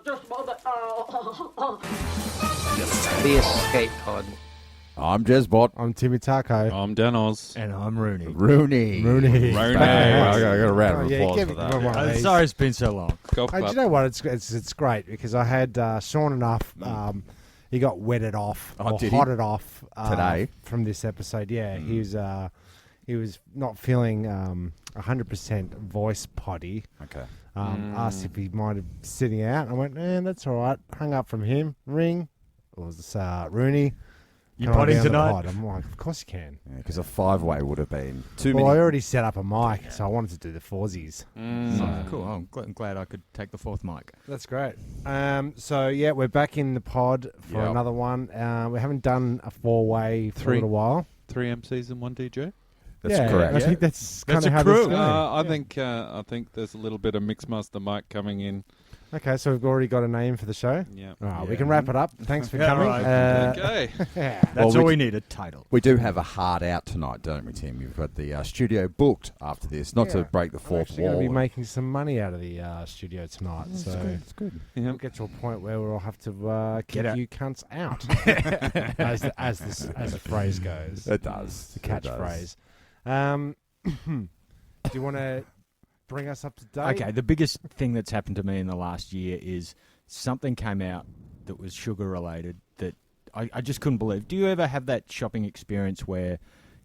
The escape pod. I'm Jezbot. I'm Timmy Taco. I'm Danoz. And I'm Rooney. Rooney. Rooney. I got a round of Yeah, applause give for me that. one of these. Sorry it's been so long. Golf Hey, do club. you know what? It's great because I had Sean enough. He got wetted off Oh, or did he? hotted off Today? from this episode. Yeah, he was not feeling 100% voice potty. Okay. Asked if he minded sitting out. I went, that's all right. Hung up from him. Ring. It was Rooney. You Can I potting be on the tonight? pod? I'm like, of course you can. Because a five-way would have been too Well, I many. already set up a mic, so I wanted to do the foursies. Oh, cool. I'm glad I could take the fourth mic. That's great. So, yeah, we're back in the pod for Yep. another one. We haven't done a four-way for a little while. 3 MCs and 1 DJ. That's yeah, correct. I think that's kind That's of a how crew. this is going. I think there's a little bit of Mixmaster Mike coming in. Okay, so we've already got a name for the show. Yeah. Oh, we Yeah. can wrap it up. Thanks for Yeah, coming. right. Okay. Yeah. That's Well, all we we need, a title. We do have a hard out tonight, don't we, Tim? You've got the studio booked after this, not to Yeah. break the I'm fourth actually going wall. to be making some money out of the studio tonight. It's So good. It's good. Yeah. we'll get to a point where we'll have to kick out. you cunts out, as the phrase goes. It does. The It does. catchphrase. Do you want to bring us up to date? Okay, the biggest thing that's happened to me in the last year is something came out that was sugar related that I just couldn't believe. Do you ever have that shopping experience where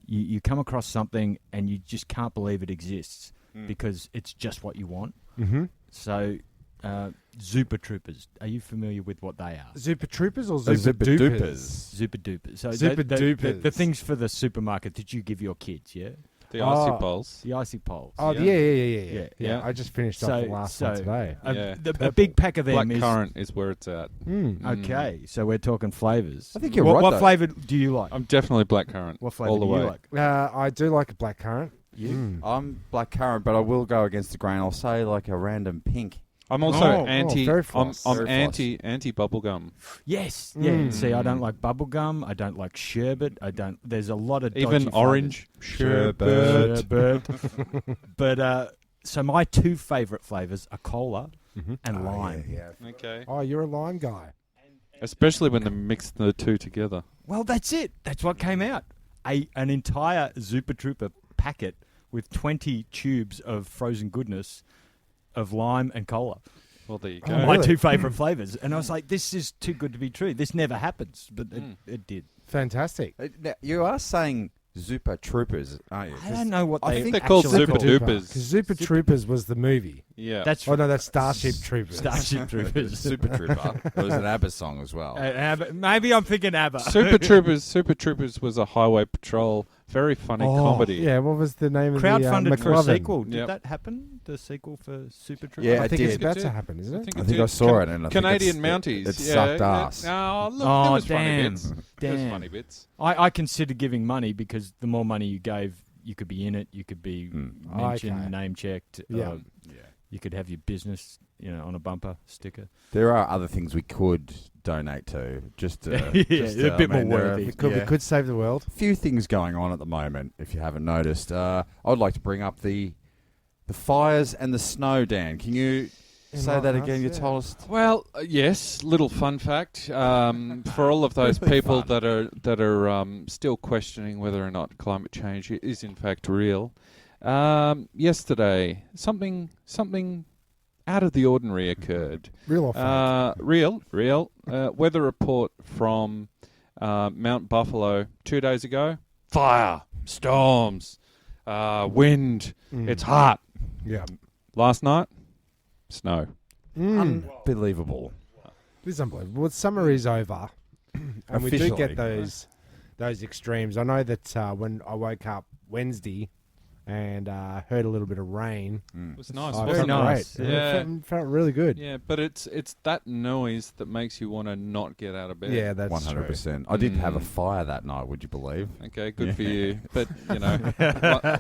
you come across something and you just can't believe it exists because it's just what you want? Mm-hmm. So, Zupa Troopers, are you familiar with what they are? Zupa Troopers or Zupa Zupa Dupers? Dupers. Zupa Dupers. So Zupa the Dupers. things for the supermarket that you give your kids, yeah? The icy bowls. The icy poles. Oh, Yeah. yeah. Yeah. I just finished off the last one today. Yeah. A big pack of them Black is... currant is where it's at. Okay, so we're talking flavours. I think you're what, right, What though. flavour do you like? I'm definitely black currant. What flavour all the do way. you like? I do like a blackcurrant. You? I'm black currant, but I will go against the grain. I'll say like a random pink. I'm also Oh, anti. very I'm, floss. I'm Very anti bubblegum. Yes. Yeah. See, I don't like bubblegum. I don't like sherbet. I don't. There's a lot of Even dodgy orange Sherbet. flavours. But so my two favourite flavours are cola and lime. Yeah. Okay. Oh, you're a lime guy. Especially when they mix the two together. Well, that's it. That's what came out. An entire Zupa Trooper packet with 20 tubes of frozen goodness of lime and cola. Well, there you Oh, go. My really? two favourite flavours. And I was like, this is too good to be true. This never happens. But it did. Fantastic. Now, you are saying Zupa Troopers, aren't you? I don't know what I they think they're called actually Zupa call- Dupers. Because Zupa Troopers was the movie. Yeah. That's Oh, no, that's Starship Troopers. Starship Troopers. Super Trooper. It was an ABBA song as well. ABBA. Maybe I'm thinking ABBA. Super Troopers was a highway patrol, very funny comedy. Yeah, what was the name of the Crowdfunded for a McLovin? sequel. Did Yep. that happen? The sequel for Super Troopers? Yeah, I it think did. it's about It to did. happen, isn't it? I think I saw it, and I think Canadian it's- Mounties. it sucked ass. Oh, look, Oh, there was funny damn. bits. There was funny bits. I consider giving money because the more money you gave, you could be in it, you could be mentioned, Okay. name checked. Yeah. You could have your business, on a bumper sticker. There are other things we could donate to. Just to, Yeah, a bit more there are worthy. We could save the world. a few things going on at the moment, if you haven't noticed. I would like to bring up the fires and the snow, Dan. Can you say that Enlighten again? us, You yeah. told us. Well, yes. Little fun fact for all of those Really people fun. that are still questioning whether or not climate change is in fact real. Yesterday, something out of the ordinary occurred. Real or fake? Real. Weather report from Mount Buffalo 2 days ago. Fire, storms, wind. It's hot. Yeah. Last night, snow. Unbelievable. This is unbelievable. Well, summer is over. And we do Officially. get those extremes. I know that when I woke up Wednesday and heard a little bit of rain, It was nice. I Very felt nice. great. Yeah. It felt really good. Yeah, but it's that noise that makes you want to not get out of bed. Yeah, that's true. 100%. I did have a fire that night, would you believe? Okay, good for you. But,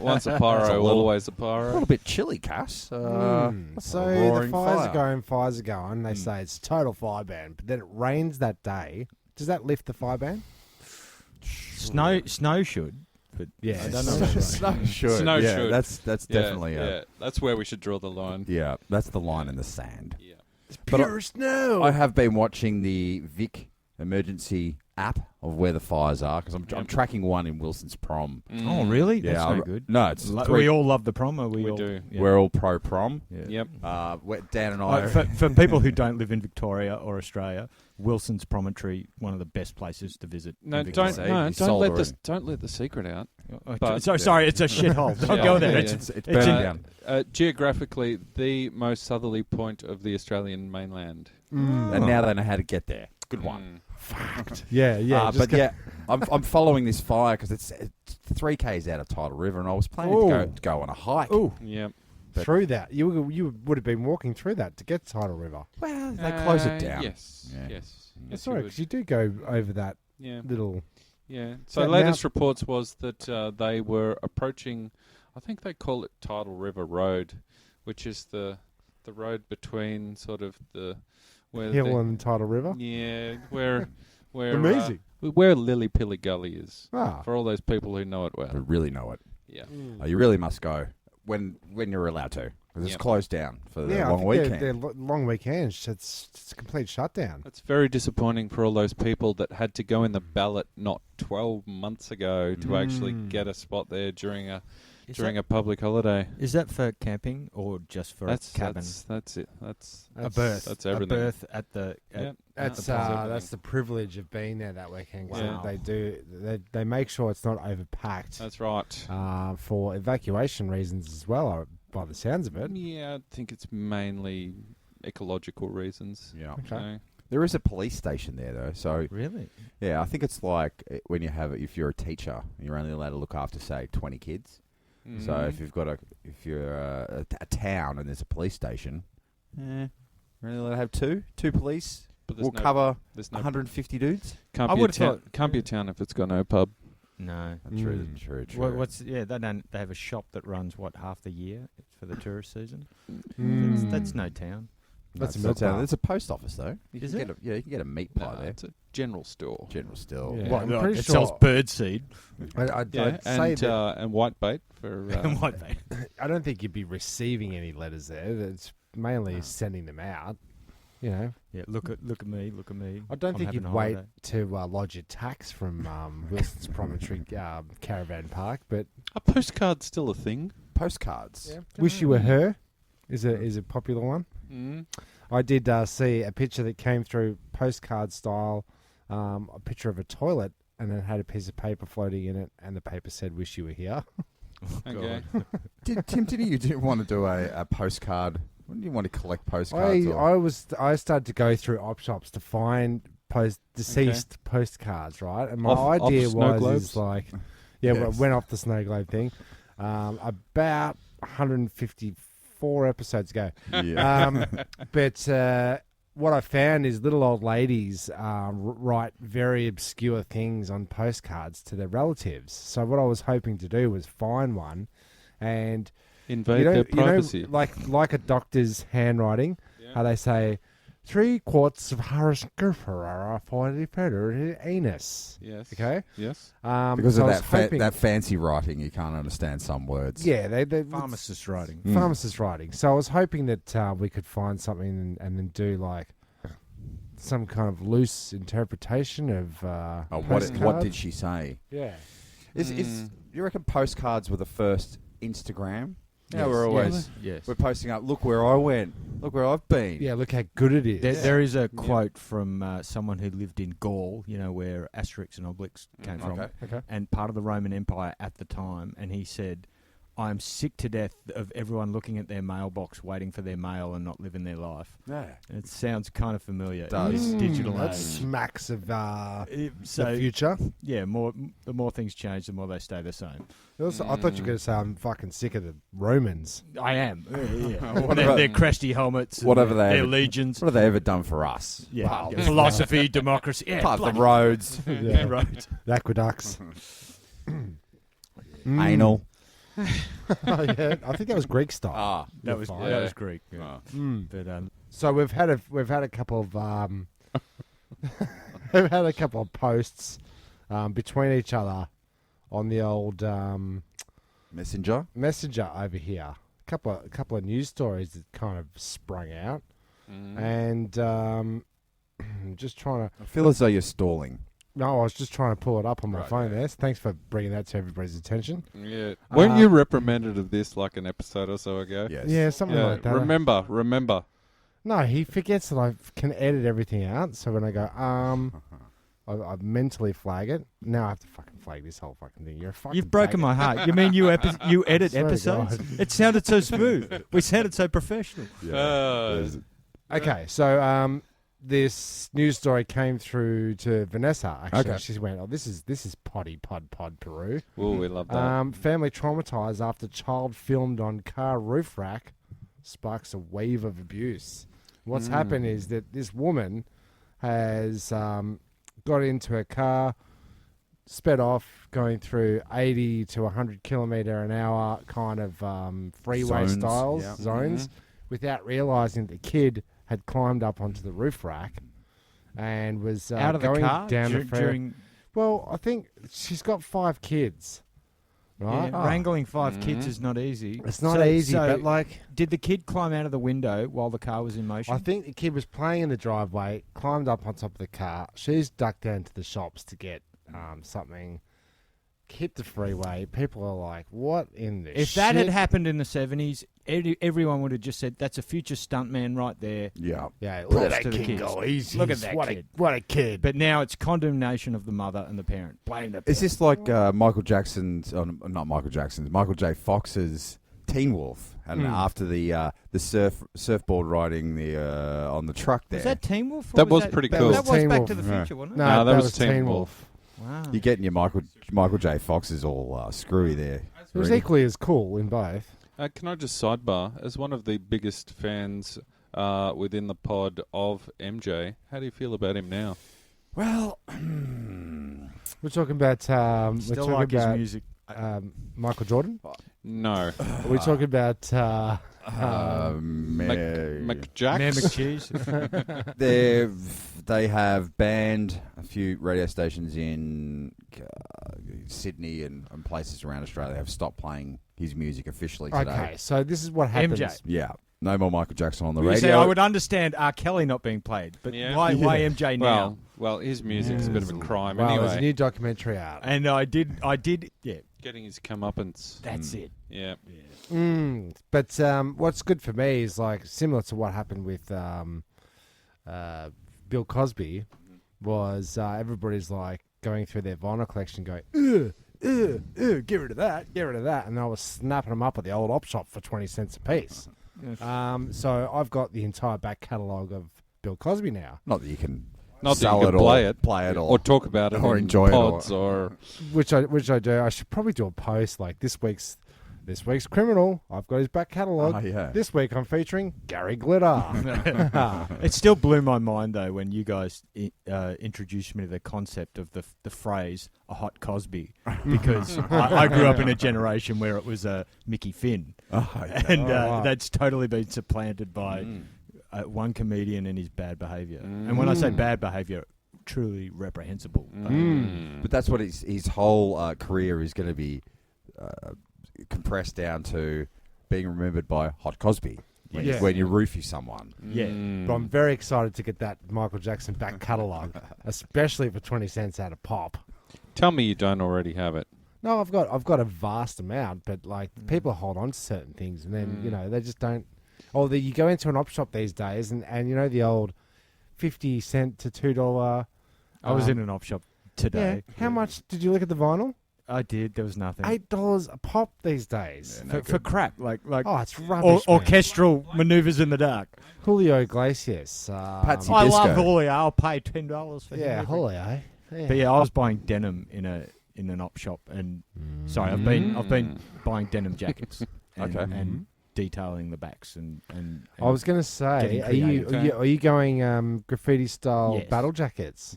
once a That's pyro, a little- always a A pyro. little bit chilly, Cass. So a the roaring fires fire. are going. They say it's total fire ban, but then it rains that day. Does that lift the fire ban? Snow should, but Yeah, I don't know. Snow should. Snow yeah, should. That's Yeah, definitely yeah. That's where we should draw the line. yeah. That's the line in the sand. Yeah. Pure snow. I have been watching the Vic emergency app of where the fires are because I'm tracking one in Wilson's Prom. Oh, really? Yeah, That's no good. No, it's We all love the prom. Or We all do. Yeah. We're all pro prom. Yeah. Yep. Dan and I. For people who don't live in Victoria or Australia, Wilson's Promontory, one of the best places to visit. No, in Victoria. don't let the secret out. But, sorry, it's a shithole. Don't Yeah, go there. yeah, it's burning down. Geographically, the most southerly point of the Australian mainland. And now they know how to get there. Good one. Yeah. But yeah, I'm following this fire because it's 3 k's out of Tidal River, and I was planning to go on a hike. Ooh. Yep. Through that, you would have been walking through that to get to Tidal River. Well, they close it down. Yes. Yeah. Yes. That's you right, would. because you do go over that Yeah. little. Yeah. So that latest reports was that they were approaching, I think they call it Tidal River Road, which is the road between sort of where Hill and Tidal River. Yeah, where Amazing. where Lily Pilly Gully is. Ah. For all those people who know it well. But really know it. Yeah. You really must go when you're allowed to because it's Yep. closed down for the Yeah, long weekend. They're long weekends. It's a complete shutdown. It's very disappointing for all those people that had to go in the ballot not 12 months ago to actually get a spot there during a public holiday. Is that for camping or just for a cabin? That's it. That's a berth. That's everything. A berth at the. Yep. That's the privilege of being there that weekend. Wow. They make sure it's not overpacked. That's right. For evacuation reasons as well, by the sounds of it. Yeah, I think it's mainly ecological reasons. Yeah. Okay. So, There is a police station there though, so Really? yeah, I think it's like when if you're a teacher, you're only allowed to look after say 20 kids. So if you're a town and there's a police station, you're only allowed to have two police. But We'll cover there's no 150 dudes. can't I be a would've town. thought- Can't be a town if it's got no pub. No. True. They have a shop that runs half the year for the tourist season. Mm. That's no town. That's a No, milk bar. It's a post office though. You Is can it? get you can get a meat No, pie there. it's a general store. General store. Yeah. Well, I'm pretty it sure- sells bird seed. I'd Yeah, say that and white bait for. White bait. I don't think you'd be receiving any letters there. It's mainly sending them out. You know, Yeah, look at me. I don't I'm think having you'd a wait holiday. to lodge your tax from Wilson's Promontory Caravan Park, but Are postcards still a thing? Postcards. Wish You Were Her is a popular one. Mm. I did see a picture that came through postcard style, a picture of a toilet, and it had a piece of paper floating in it, and the paper said, "Wish you were here." Okay. Tim, didn't you want to do a postcard? Wouldn't you want to collect postcards? I started to go through op shops to find deceased postcards, right? And my Off idea snow was globes? is like, yeah, Yes. went off the snow globe thing, about 154 episodes ago. Yeah. But what I found is little old ladies write very obscure things on postcards to their relatives. So what I was hoping to do was find one and Invade their privacy. like a doctor's handwriting, how they say 3 quarts of Harrisco Ferrara for the better anus. Yes. Okay. Yes. Because so of I was hoping- that fancy writing, you can't understand some words. Yeah, they Pharmacist writing. pharmacist writing. So I was hoping that we could find something and then do like some kind of loose interpretation of What postcards. did she say? Yeah. Is you reckon postcards were the first Instagram? Yeah, Yes. we're always Yes. we're posting up. Look where I went. Look where I've been. Yeah, look how good it is. There is a quote from someone who lived in Gaul, where Asterix and Obelix came from, Okay. and part of the Roman Empire at the time, and he said, I'm sick to death of everyone looking at their mailbox waiting for their mail and not living their life. Yeah. And it sounds kind of familiar. It does. In this digital That age. smacks of the So, future. yeah, the more things change, the more they stay the same. Also, I thought you were going to say I'm fucking sick of the Romans. I am. Yeah. Whatever- their cresty helmets, and whatever their they ever- legions. What have they ever done for us? Yeah. Wow. Yeah. Philosophy, democracy. Yeah, Apart from bloody- roads, Yeah. right. The aqueducts. anal. Oh, yeah, I think that was Greek style. Ah, That was fine. that was Greek. Yeah. Mm. But So we've had a couple of we've had a couple of posts between each other on the old messenger. messenger over here. A couple of news stories that kind of sprung out. and just trying to. I feel as though you're stalling. No, I was just trying to pull it up on my phone there. So thanks for bringing that to everybody's attention. Yeah. Weren't you reprimanded of this like an episode or so ago? Yes. Yeah, something like that. Remember. No, he forgets that I can edit everything out. So when I go, I mentally flag it. Now I have to fucking flag this whole fucking thing. You're a fucking. You've broken faggot. my heart. You mean you edit Swear to episodes? God. It sounded so smooth. We sounded so professional. Okay, so this news story came through to Vanessa. Actually, Okay. she went, "Oh, this is pod Peru." Oh, we love that. Family traumatized after child filmed on car roof rack sparks a wave of abuse. What's happened is that this woman has got into a car, sped off, going through 80 to 100 kilometre an hour kind of freeway Zones, zones, without realising that the kid had climbed up onto the roof rack and was Out of going the car down the during. Well, I think she's got 5 kids, right? Yeah, wrangling 5 kids is not easy. It's not So- easy, so but like, did the kid climb out of the window while the car was in motion? I think the kid was playing in the driveway, climbed up on top of the car. She's ducked down to the shops to get something. Hit the freeway. People are like, "What in the If shit?" that had happened in the 70s, everyone would have just said, "That's a future stuntman right there." Yeah. Yeah, Props look at to that the kid kids. go. He's Look at that what kid. what a kid. But now it's condemnation of the mother and the parent. Blame the parent. Is this like Michael Jackson's, not Michael Jackson's, Michael J. Fox's Teen Wolf? And after the surfboard riding on the truck there. Was that Teen Wolf? That was pretty cool. That was Teen Back Wolf. to the Yeah. Future, wasn't it? no, that was Teen Wolf. Wow. You're getting your Michael J. Fox is all screwy there. It was equally as cool in both. Can I just sidebar? As one of the biggest fans within the pod of MJ, how do you feel about him now? Well, We're talking about we're Still talking like his about music. Michael Jordan. No. We're talking about McJack? Mayor McCheese. they have banned a few radio stations in Sydney and places around Australia. Have stopped playing his music officially today. okay, so this is what happens. MJ. Yeah, no more Michael Jackson on the You radio. see, I would understand R. Kelly not being played, but Yeah. why MJ now? Well, his music's a bit of a crime Well, there's a anyway. new documentary out. And I did, yeah, Getting his comeuppance. that's it. Yeah. But what's good for me is like similar to what happened with Bill Cosby, was everybody's like going through their vinyl collection, going, get rid of that, and I was snapping them up at the old op shop for 20 cents a piece. So I've got the entire back catalogue of Bill Cosby now, Not that you can Not that sell you can it play or it. play it Or talk about it or in enjoy it pods or... which I do. I should probably do a post like this week's criminal. I've got his back catalogue. Oh, yeah. This week I'm featuring Gary Glitter. It still blew my mind though when you guys introduced me to the concept of the phrase "a hot Cosby," because I grew up in a generation where it was Mickey Finn, and wow. that's totally been supplanted by one comedian and his bad behaviour. And when I say bad behaviour, truly reprehensible. But that's what his whole career is going to be compressed down to being remembered by Hot Cosby when, Yeah. when you roofie someone. Yeah. But I'm very excited to get that Michael Jackson back catalogue, especially for 20 cents out of pop. Tell me you don't already have it. No, I've got a vast amount, but like people hold on to certain things, and then they just don't. Or you go into an op shop these days, and you know the old 50 cent to $2. I was in an op shop today. Yeah. How much did you look at the vinyl? I did. There was nothing. $8 a pop these days. For crap, like Oh, it's rubbish. man. orchestral manoeuvres in the dark. Julio Iglesias. Patsy I Disco. love Julio. I'll pay $10 for him. Yeah, every- Julio. Yeah. But yeah, I was buying denim in an op shop, and sorry, I've been buying denim jackets. And, Okay. and detailing the backs and I was going to say, Getting creative. are you going graffiti style Yes. battle jackets?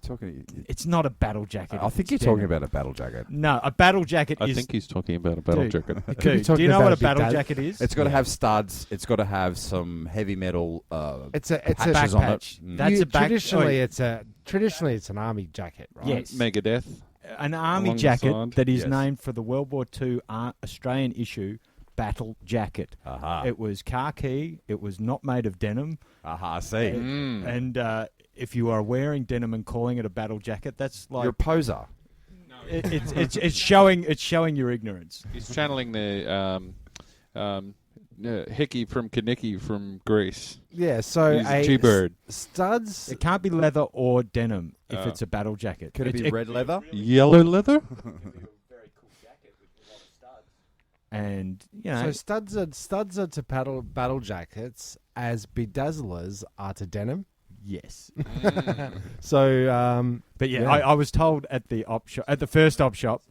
it's not a battle jacket. I think you're it's talking denim. about a battle jacket. No, a battle jacket I is. think he's talking about a battle Dude. jacket. Could be Dude, do talking you know about what a a big battle dad- jacket is? It's got to have studs. It's got to have some heavy metal It's a back patches on it. patch. That's a back. traditionally it's an army jacket, right? Yes. Megadeth. An army Along the jacket side. that is Yes. named for the World War II Australian issue battle jacket. Aha. It was khaki. It was not made of denim. Aha, see. And if you are wearing denim and calling it a battle jacket, that's like You're a poser. it's showing your ignorance. He's channeling the Hickey from Kaniki from Greece. Yeah, so He's a T-bird. Studs. It can't be leather or denim if it's a battle jacket. Could it be red leather? Yellow leather? And you know, So studs are to battle jackets as bedazzlers are to denim. yes. So But yeah, Yeah. I was told at the at the first op shop,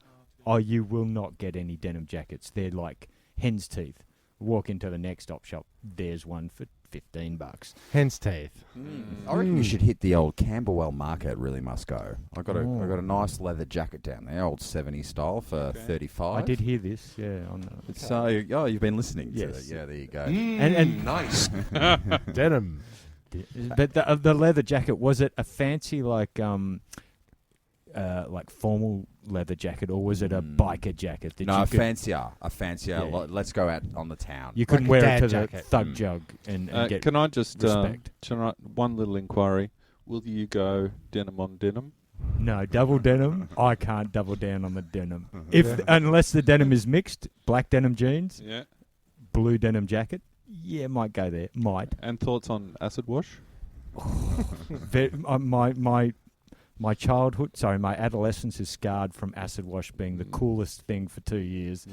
oh, you will not get any denim jackets. They're like hen's teeth. Walk into the next op shop, there's one for $15. hen's teeth. I reckon you should hit the old Camberwell market. Really must go. I got a nice leather jacket down there, old 70s style for $35. I did hear this, yeah. It's, you've been listening. Yes. To, yeah, there you go. And Nice. Denim. but the leather jacket, was it a fancy like formal leather jacket, or was it a biker jacket? That No, you a could, fancier. Yeah. Let's go out on the town. you couldn't Like a wear it dad to the jacket. thug jug and get Can I just respect. one little inquiry? Will you go denim on denim? No, double denim. I can't double down on the denim. Unless the denim is mixed, black denim jeans, Yeah. blue denim jacket. Yeah, might go there. Might. And thoughts on acid wash? My childhood, my adolescence is scarred from acid wash being the coolest thing for 2 years.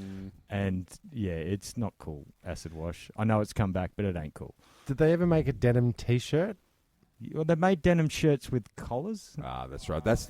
And yeah, it's not cool, acid wash. I know it's come back, but it ain't cool. Did they ever make a denim T-shirt? Well, they made denim shirts with collars. Ah, that's right. That's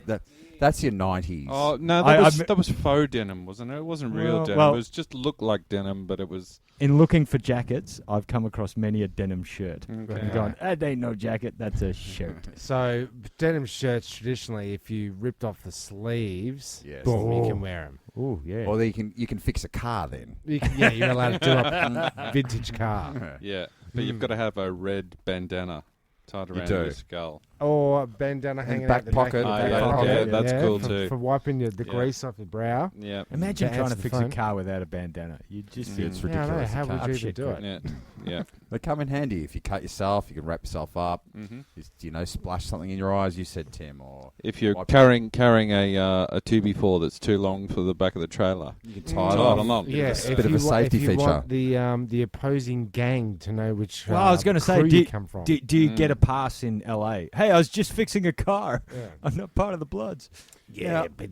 your 90s. Oh no, I- that was faux denim, wasn't it? It wasn't real denim. well- It was just looked like denim, but it was. In looking for jackets, I've come across many a denim shirt. Okay. And gone, that ain't no jacket, that's a shirt. So denim shirts traditionally, if you ripped off the sleeves, Yes. boom, you Oh. can wear them. Oh, yeah. Or you can fix a car then. Yeah, you're allowed to do a vintage car. Yeah, but you've got to have a red bandana tied around do. your skull. Or a bandana hanging back out the pocket. back of the Oh, back yeah, pocket. yeah, that's cool for, too. For wiping the Yeah. grease off your brow. Yeah. Imagine to trying to answer the fix a phone. car without a bandana. You'd just be It's Yeah, I know. ridiculous. How You would can't. you even shit do it? Yeah. Yeah. They come in handy. If you cut yourself, you can wrap yourself up. Mm-hmm. Splash something in your eyes. You said, Tim, or If you're Wipe- carrying a 2B4 that's too long for the back of the trailer, you can tie it Tie it off. along. Yeah, It's a bit of a safety if you feature. want the opposing gang to know which Well, I was going to say, crew do you you- come from. Do you get a pass in LA? Hey, I was just fixing a car. Yeah. I'm not part of the Bloods. Yeah, but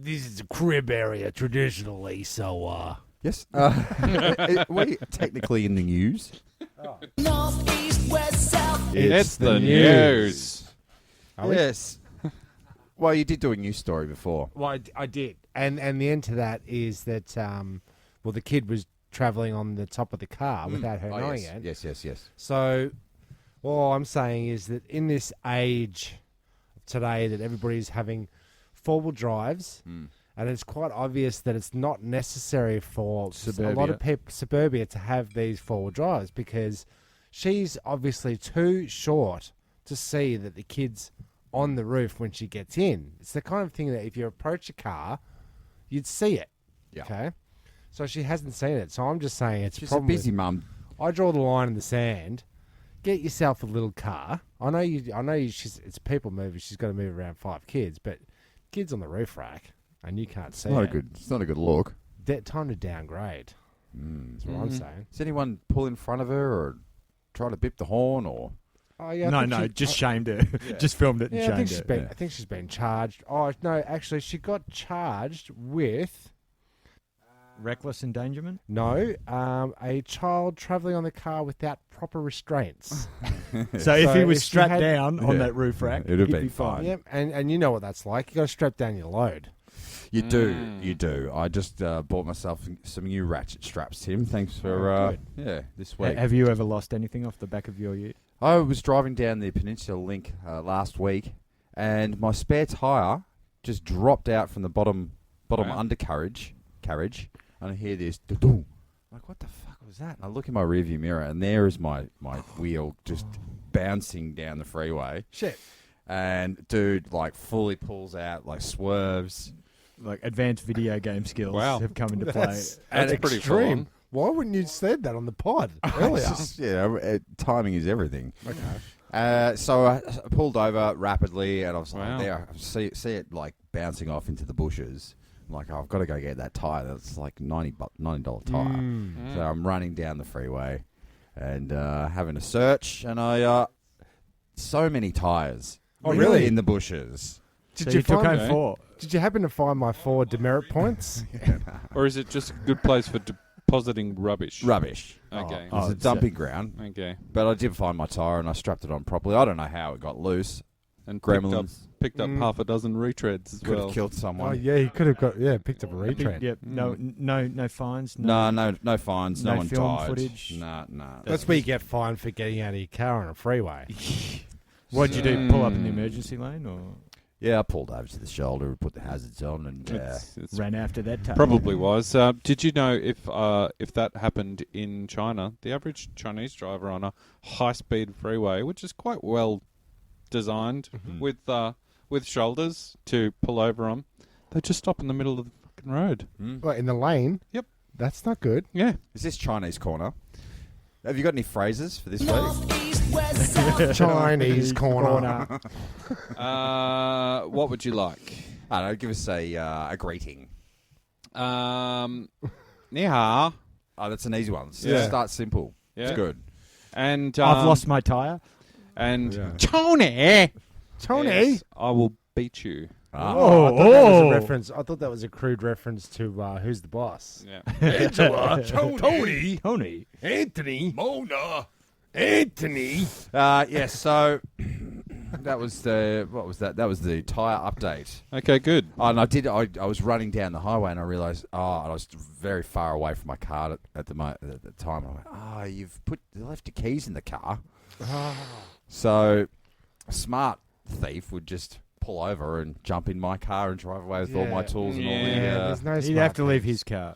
this is a crib area traditionally, so Yes. We're technically in the news. North, east, west, south. it's the news. Are we? Yes. Well, you did do a news story before. Well, I did, and the end to that is that the kid was traveling on the top of the car without her knowing it. Yes. So, all I'm saying is that in this age today, that everybody's having four-wheel drives, and it's quite obvious that it's not necessary for a lot of people suburbia to have these four-wheel drives, because she's obviously too short to see that the kid's on the roof when she gets in. It's the kind of thing that if you approach a car, you'd see it. Yeah. Okay. So she hasn't seen it. So I'm just saying it's She's a probably busy mum. I draw the line in the sand. Get yourself a little car. I know you. It's a people mover. She's got to move around 5 kids, but kids on the roof rack, and you can't see it. It's not a good look. Time to downgrade. That's what I'm saying. Does anyone pull in front of her or try to bip the horn or? Oh yeah. Just shamed her. Just filmed it and Yeah, I think shamed she's her. been. I think she's been charged. Oh no, actually, she got charged with Reckless endangerment? a child travelling on the car without proper restraints. So if he was if she strapped had- down on that roof rack, It'd have he'd been be fine. fine. Yep, and you know what that's like. You got to strap down your load. You do. I just bought myself some new ratchet straps, Tim. Thanks for this week. Have you ever lost anything off the back of your ute? I was driving down the Peninsula Link last week, and my spare tyre just dropped out from the bottom undercarriage, and I hear this doo-doo. Like, what the fuck was that? And I look in my rearview mirror, and there is my wheel just bouncing down the freeway. Shit. And dude, like, fully pulls out, like, swerves. Like advanced video game skills Wow. have come into play. That's That's pretty extreme. Why wouldn't you said that on the pod earlier? Timing is everything. Okay. So I pulled over rapidly, and I was Wow. like, there, see it like bouncing off into the bushes. I'm like, I've got to go get that tire. That's like $90 tire. So I'm running down the freeway and having a search, and so many tires. Oh, really? In the bushes. Did So you took find? home 4? Did you happen to find my 4 demerit points? Or is it just a good place for depositing rubbish? Rubbish. Okay. Oh, It's a it's dumping ground. Okay. But I did find my tire, and I strapped it on properly. I don't know how it got loose. And Gremlins. picked up half a dozen retreads as Could well. have killed Oh someone. yeah, he could have picked up a retread. Yep. No fines. No fines. No No one film died. footage? Nah. That's where you get fined for getting out of your car on a freeway. What'd you do? Pull up in the emergency lane or Yeah, I pulled over to the shoulder, put the hazards on, and It's ran after that time? probably was. Did you know if that happened in China, the average Chinese driver on a high-speed freeway, which is quite well designed with shoulders to pull over on, they just stop in the middle of the fucking road. What, in the lane? Yep. That's not good. Yeah. is this Chinese corner? Have you got any phrases for this week? Northeast, west, south. Chinese corner. What would you like? I don't know. Give us a greeting. Ni hao. Oh, that's an easy one. Yeah. Start simple. Yeah. It's good. And I've lost my tire. And Yeah. Tony. Tony. Yes, I will beat you. Oh, I thought that was a reference. I thought that was a crude reference to Who's the Boss. Yeah. Angela, Tony, Tony. Mona, Anthony. Yeah. So that was what was that? That was the tire update. Okay, good. Oh, and I was running down the highway, and I realised, I was very far away from my car at the time. I went, you left your keys in the car. So a smart thief would just pull over and jump in my car and drive away with all my tools and all the. There's no He'd smart have to leave thieves. his car.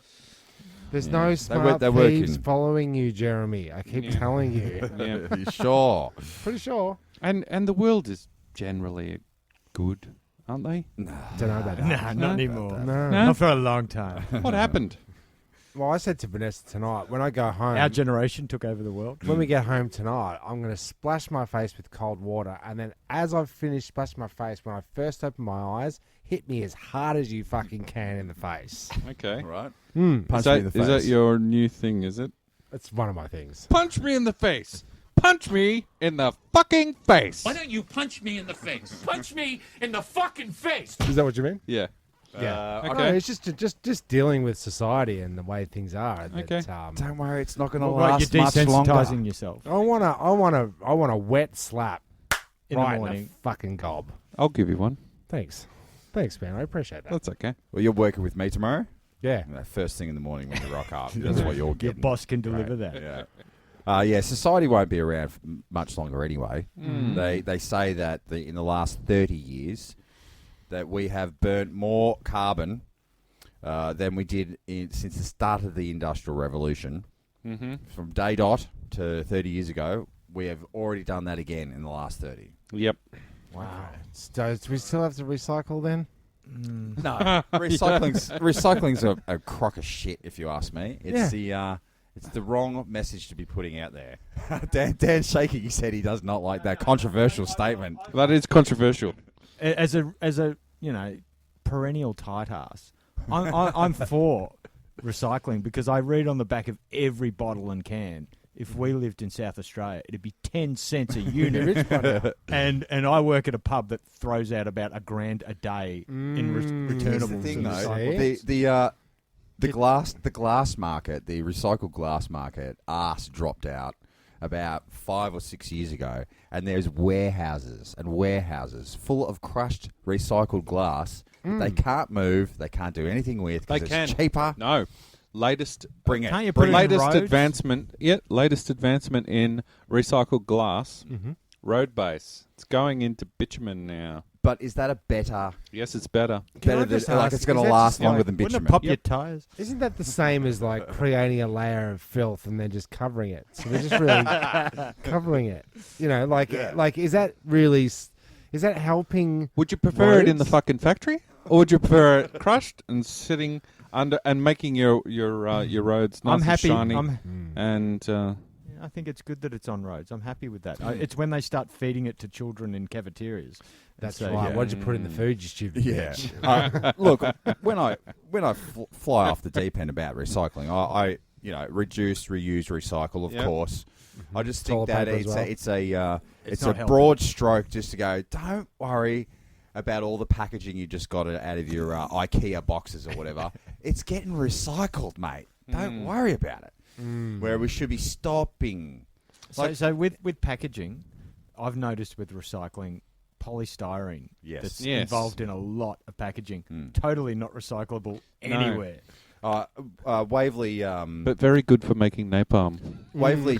There's Yeah. no They smart they're thieves working. following you, Jeremy. I keep Yeah. telling you. Yeah. You sure? Pretty sure. And the world is generally good, aren't they? Don't know about that. Nah, not anymore. No. Not for a long time. What happened? Well, I said to Vanessa tonight, when I go home, Our generation took over the world. when we get home tonight, I'm going to splash my face with cold water. And then as I've finished splashing my face, when I first open my eyes, hit me as hard as you fucking can in the face. Okay. Right. Punch me in the face. Is that your new thing, is it? That's one of my things. Punch me in the face. Punch me in the fucking face. Why don't you punch me in the face? Punch me in the fucking face! Is that what you mean? Yeah. Yeah. okay. No, it's just dealing with society and the way things are. That, Okay. Don't worry, it's not going to Well, last you're much longer. desensitizing yourself I want a wet slap in right the in morning. the fucking gob. I'll give you one. Thanks, man. I appreciate that. That's okay. Well, you're working with me tomorrow. Yeah. First thing in the morning when you rock up. That's what you're Your getting. boss can deliver that. Yeah. Society won't be around much longer anyway. They say that in the last 30 years that we have burnt more carbon than we did since the start of the Industrial Revolution. Mm-hmm. From day dot to 30 years ago, we have already done that again in the last 30. Yep. Wow. So do we still have to recycle then? No, recycling's a crock of shit, if you ask me. It's the wrong message to be putting out there. Dan's shaking. He said he does not like that controversial statement. That is controversial. As a perennial tight ass, I'm for recycling because I read on the back of every bottle and can. If we lived in South Australia, it'd be 10 cents a unit. and I work at a pub that throws out about $1,000 a day in returnables. Here's the thing, and though. recyclables. The glass market, the recycled glass market, dropped out about 5 or 6 years ago, and there's warehouses full of crushed recycled glass that they can't move, they can't do anything with. 'Cause They can. It's cheaper. No. Latest Bring it. Can't you put it in latest roads? advancement. Yeah, latest advancement in recycled glass. Road base. It's going into bitumen now. But is that a better Yes, it's better. I just ask, it's going is to that last just longer like- than Wouldn't bitumen? it pop your tires? Isn't that the same as like creating a layer of filth and then just covering it? So they're just really covering it. Like is that really? Is that helping? Would you prefer it in the roads? fucking factory or would you prefer it crushed and sitting under and making your roads nice I'm happy. and shiny? And I think it's good that it's on roads. I'm happy with that. It's when they start feeding it to children in cafeterias. That's So, right. yeah. What'd you put in the food, you stupid Yeah. bitch? Look, when I fly off the deep end about recycling, I reduce, reuse, recycle, of Yep. course. I just Toilet think that paper as it's It's a not healthy. broad stroke just to go, don't worry about all the packaging you just got out of your IKEA boxes or whatever. It's getting recycled, mate. Don't worry about it. Where we should be stopping. So with packaging, I've noticed with recycling, polystyrene Yes. that's Yes. involved in a lot of packaging. Totally not recyclable anywhere. Waverley, but very good for making napalm. Waverley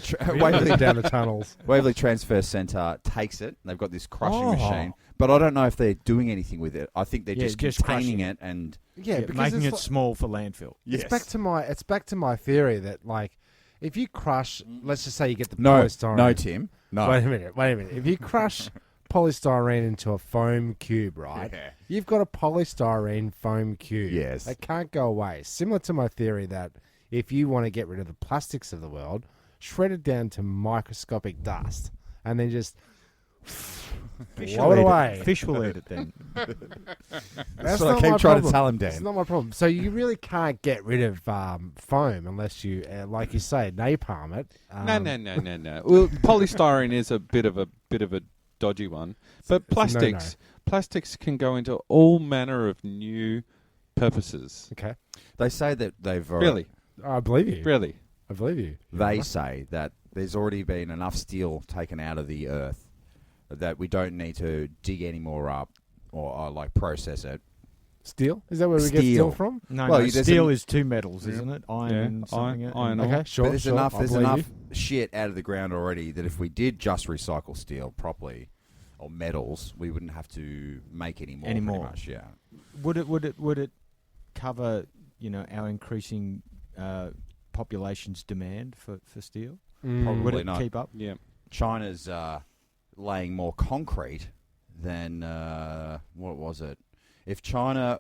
Down the tunnels. Waverley Transfer Centre takes it. They've got this crushing Oh. machine, but I don't know if they're doing anything with it. I think they're Yeah, just just containing crushing it and Yeah, because making it's it like- small for landfill. It's back to my theory that, like, if you crush, let's just say you get the no, polystyrene. no, Tim, no. Wait a minute. If you crush polystyrene into a foam cube, right? Yeah. You've got a polystyrene foam cube. Yes. That can't go away. Similar to my theory that if you want to get rid of the plastics of the world, shred it down to microscopic dust and then just blow it away. Fish will eat it then. That's what I not keep my trying to problem. tell him, It's Dan. not my problem. So you really can't get rid of foam unless you, like you say, napalm it. No. Well, polystyrene is a bit of a dodgy one, but it's a no-no. plastics can go into all manner of new purposes. Okay. They say that they've Really, I believe you. really. I believe you. They say that there's already been enough steel taken out of the earth that we don't need to dig any more up or like process it. Steel? Is that where we get Steel. steel from? No, Well, no. there's Steel an- is two metals, isn't it? Iron and something. iron ore. Okay, sure. but there's sure. enough. I There's believe enough you. shit out of the ground already that if we did just recycle steel properly or metals, we wouldn't have to make any more. Anymore. Pretty much, yeah. Would it cover our increasing population's demand for steel? Probably Would it not. keep up? Yeah. China's laying more concrete than what was it? If China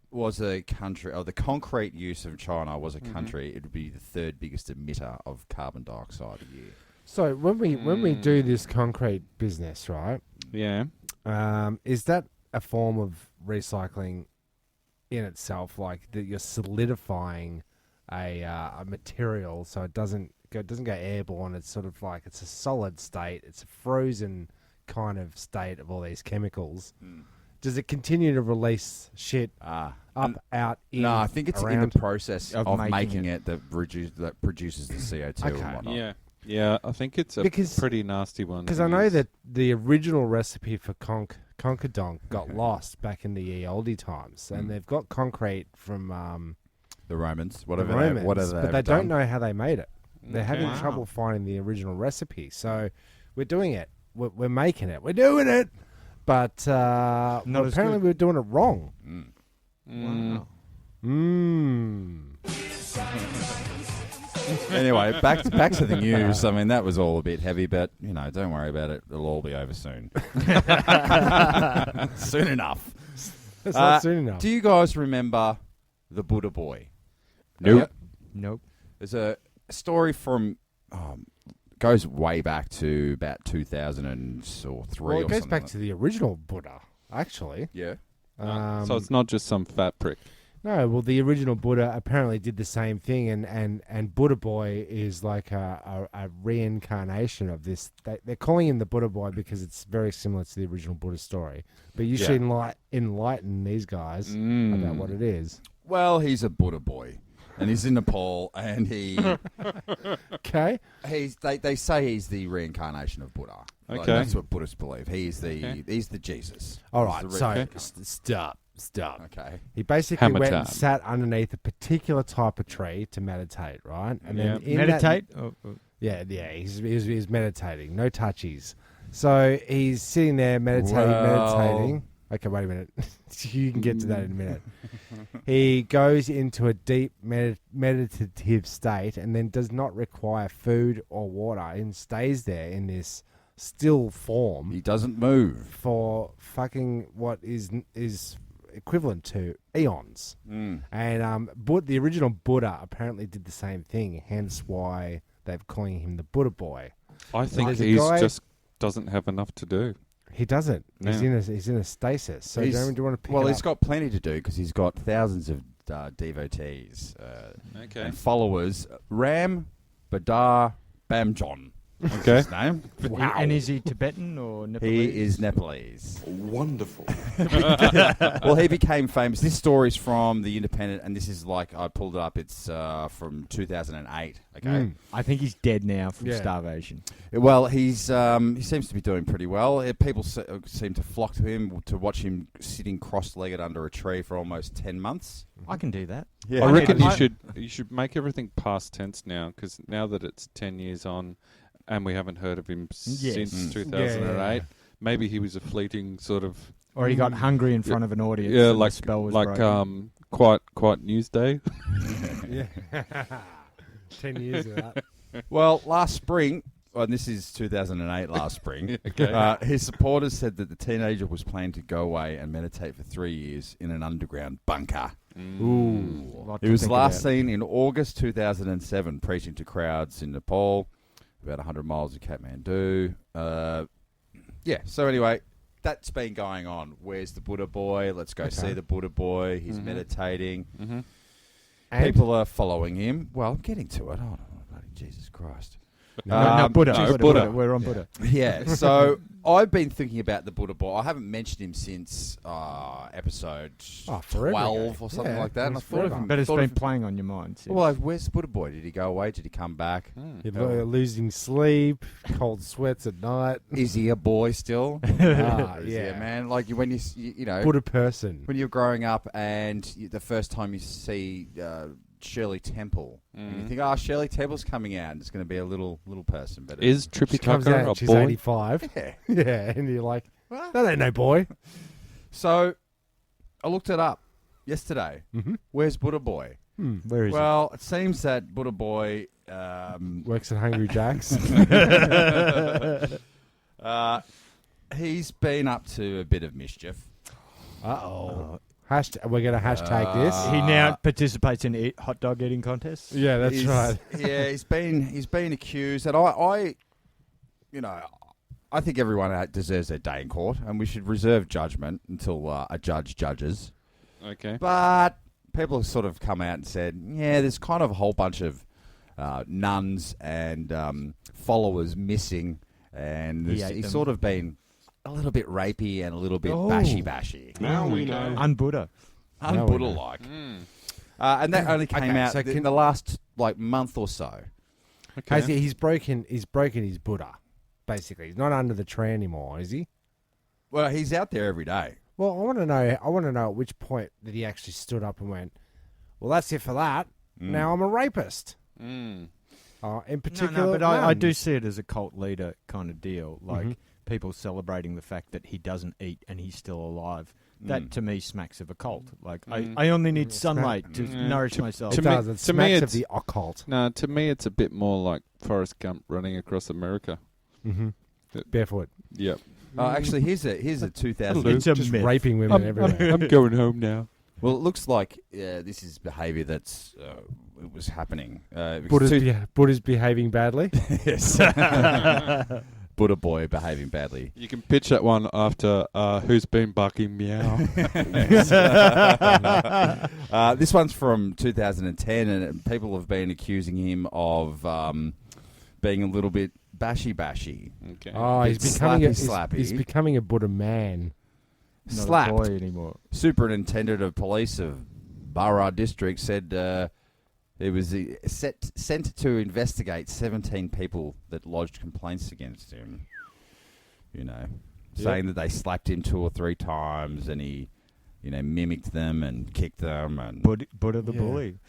was a country, or the concrete use of China was a country, it would be the third biggest emitter of carbon dioxide a year. So when we do this concrete business, right? Yeah. Is that a form of recycling in itself? Like that you're solidifying a material so it doesn't go airborne. It's sort of like it's a solid state. It's a frozen kind of state of all these chemicals. Does it continue to release shit out, in? No, I think it's in around? the process Of of making making it that produces the CO2 Okay. and whatnot. Yeah. Yeah, I think it's a Because- pretty nasty one. Because to I know use. that the original recipe for Conkadonk got lost back in the ye olde times, and they've got concrete from The Romans, the whatever Romans, whatever but they don't know how they made it. They're Okay. having Wow. trouble finding the original recipe. So we're doing it. We're making it. We're doing it. But Not as apparently good. we're doing it wrong. Wow. Anyway, back to the news. I mean, that was all a bit heavy, but don't worry about it. It'll all be over soon. Soon enough. It's not soon enough. Do you guys remember the Buddha Boy? Nope. Nope. There's a story from goes way back to about 2003 Well, or it goes something. back to the original Buddha, actually. Yeah. So it's not just some fat prick. No, well, the original Buddha apparently did the same thing, and Buddha Boy is like a reincarnation of this. They're calling him the Buddha Boy because it's very similar to the original Buddha story. But you should enlighten these guys about what it is. Well, he's a Buddha boy, and he's in Nepal, and Okay? they say he's the reincarnation of Buddha. Like, Okay. that's what Buddhists believe. He's the Jesus. All He's right, the so re- stop. Okay. He basically Hammer went time. and sat underneath a particular type of tree to meditate, right? And then in that- Meditate? Yeah, he's meditating. No touchies. So he's sitting there meditating. Okay, wait a minute. You can get to that in a minute. He goes into a deep meditative state and then does not require food or water and stays there in this still form He doesn't move. for fucking what is equivalent to eons. And the original Buddha apparently did the same thing, hence why they're calling him the Buddha boy. I think There's a he guy- just doesn't have enough to do. He doesn't. He's Yeah. he's in a stasis. So He's- Jeremy, do you want to pick Well, it he's up? got plenty to do because he's got thousands of devotees Okay. and followers. Ram Badar Bamjon. Okay. His name. Wow. And is he Tibetan or Nepalese? He is Nepalese. Wonderful. Well, he became famous. This story's from The Independent, and this is like, I pulled it up. It's from 2008. Okay. I think he's dead now from Yeah. starvation. Well, he seems to be doing pretty well. People seem to flock to him to watch him sitting cross-legged under a tree for almost 10 months. I can do that. Yeah. I reckon I- you should make everything past tense now, because now that it's 10 years on, and we haven't heard of him Yes. since 2008, Yeah. maybe he was a fleeting sort of Or he got hungry in front of an audience. yeah, and like the spell was like broken. Quiet Newsday. Yeah. 10 years of that. Well, last spring, and this is 2008, last spring, his supporters said that the teenager was planning to go away and meditate for 3 years in an underground bunker. Ooh. Lot He to was think last about. seen in August 2007 preaching to crowds in Nepal, about 100 miles of Kathmandu. So anyway, that's been going on. Where's the Buddha boy? Let's go see the Buddha boy. He's meditating. And People are following him. Well, I'm getting to it. Oh, bloody Jesus Christ. No, Buddha. no, Buddha. We're on Buddha. Yeah, so I've been thinking about the Buddha boy. I haven't mentioned him since episode forever 12 ago. or something Yeah, like that. And I it's thought of forever. him. But it's thought been of him- playing on your mind. Since. Well, where's the Buddha boy? Did he go away? Did he come back? You're losing sleep, cold sweats at night. Is he a boy still? Ah, Is he a yeah. man? Like when you know, Buddha person. when you're growing up and the first time you see Shirley Temple, and you think, oh, Shirley Temple's coming out, and it's going to be a little person. But Is Trippy She comes Tucker out a and she's boy? 85. yeah. Yeah, and you're like, that ain't no boy. So I looked it up yesterday. Mm-hmm. Where's Buddha boy? Where is Well, it seems that Buddha boy Works at Hungry Jack's. he's been up to a bit of mischief. Uh-oh. We're going to hashtag this. he? He now participates in hot dog eating contests. Yeah, that's He's- right. Yeah, he's been accused, and I think everyone deserves their day in court, and we should reserve judgment until a judge judges. Okay. But people have sort of come out and said, yeah, there's kind of a whole bunch of nuns and followers missing, and He ate he's them. sort of been a little bit rapey and a little bit Oh. bashy. Now we know. Un-Buddha. Un-Buddha-like. And that only came Okay, out so in the last month or so. Okay. He's broken his Buddha, basically. He's not under the tree anymore, is he? Well, he's out there every day. Well, I want to know at which point that he actually stood up and went, well, that's it for that. Now I'm a rapist. Mm. In particular, No, but I do nuns. see it as a cult leader kind of deal. Like people celebrating the fact that he doesn't eat and he's still alive. That to me smacks of a cult. Like I only need sunlight to nourish myself. It To me- does. It to me smacks of it's- the occult. No, to me it's a bit more like Forrest Gump running across America. Barefoot. Yep. Actually, here's a 2000. It's a Just myth. raping women everywhere. I'm going home now. Well, it looks like this is behaviour that's it was happening. Buddha's behaving badly. Yes. Buddha boy behaving badly. You can pitch that one after Who's Been Barking Meow. This one's from 2010, and people have been accusing him of being a little bit bashy. Okay. Oh, he's It's becoming slappy. he's becoming a Buddha man. Not Slapped. a boy anymore. Superintendent of Police of Barra District said he was sent to investigate 17 people that lodged complaints against him. You know, saying that they slapped him 2 or 3 times, and he, mimicked them and kicked them, and Buddha the Yeah. bully.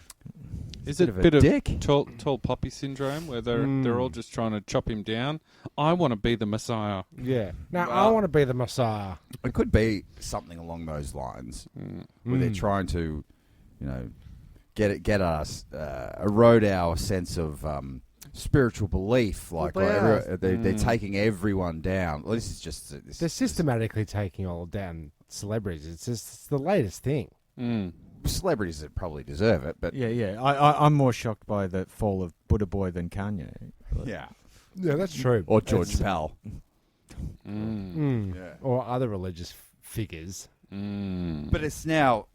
Is bit it of a a bit of dick. tall poppy syndrome where they're all just trying to chop him down? I want to be the Messiah. Yeah. Now I want to be the Messiah. it could be something along those lines, where they're trying to, get us erode our sense of spiritual belief. Like Well, they're taking everyone down. Well, this is just They're systematically taking all down celebrities. It's the latest thing. Celebrities that probably deserve it, but Yeah. I'm more shocked by the fall of Buddha Boy than Kanye. yeah. Yeah, that's true. Or George Pell. Yeah. Or other religious figures. But it's now,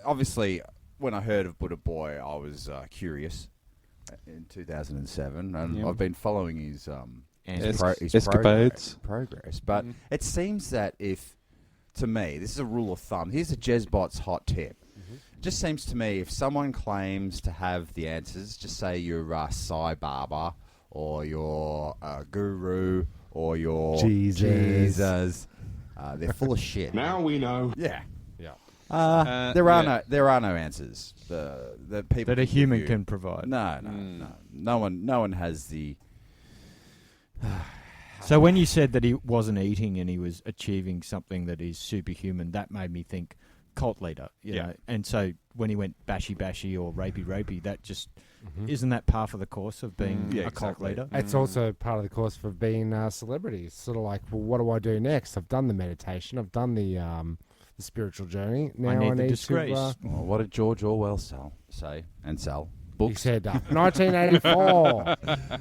obviously, when I heard of Buddha Boy, I was curious in 2007, and I've been following his escapades. progress. But it seems that to me, this is a rule of thumb. Here's a Jezbot's hot tip. It just seems to me if someone claims to have the answers, just say you're Sai Baba or you're Guru or you're Jesus, they're full of shit. Now we know. Yeah. Yeah. There are no answers. The people That a give human you. can provide. No. No one has the. So when you said that he wasn't eating and he was achieving something that is superhuman, that made me think cult leader. You know? And so when he went bashy or rapey, that just isn't that par for the course of being a cult leader? It's also part of the course for being a celebrity. It's sort of like, well, what do I do next? I've done the meditation. I've done the spiritual journey. Now I need the disgrace. to. Well, what did George Orwell say and sell? He Books. said 1984.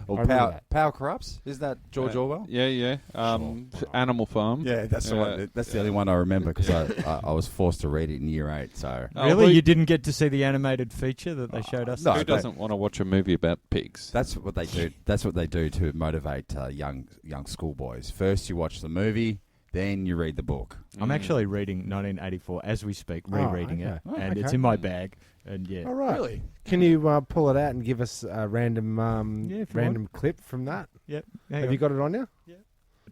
Or Power Corrupts? Is that George Orwell? Yeah. Animal Farm. Yeah, that's the one. That's the only one I remember because I was forced to read it in year 8. So Really? You didn't get to see the animated feature that they showed us? no. Who doesn't want to watch a movie about pigs? that's what they do. That's what they do to motivate young schoolboys. First, you watch the movie, then you read the book. I'm actually reading 1984 as we speak, rereading it, okay. and it's in my bag. And All right. Really? Can you pull it out and give us a random if you random clip from that? Yep. Have you got it on you?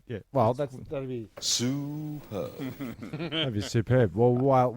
Yeah. Well, that'd be Superb. that'd be superb. Well, while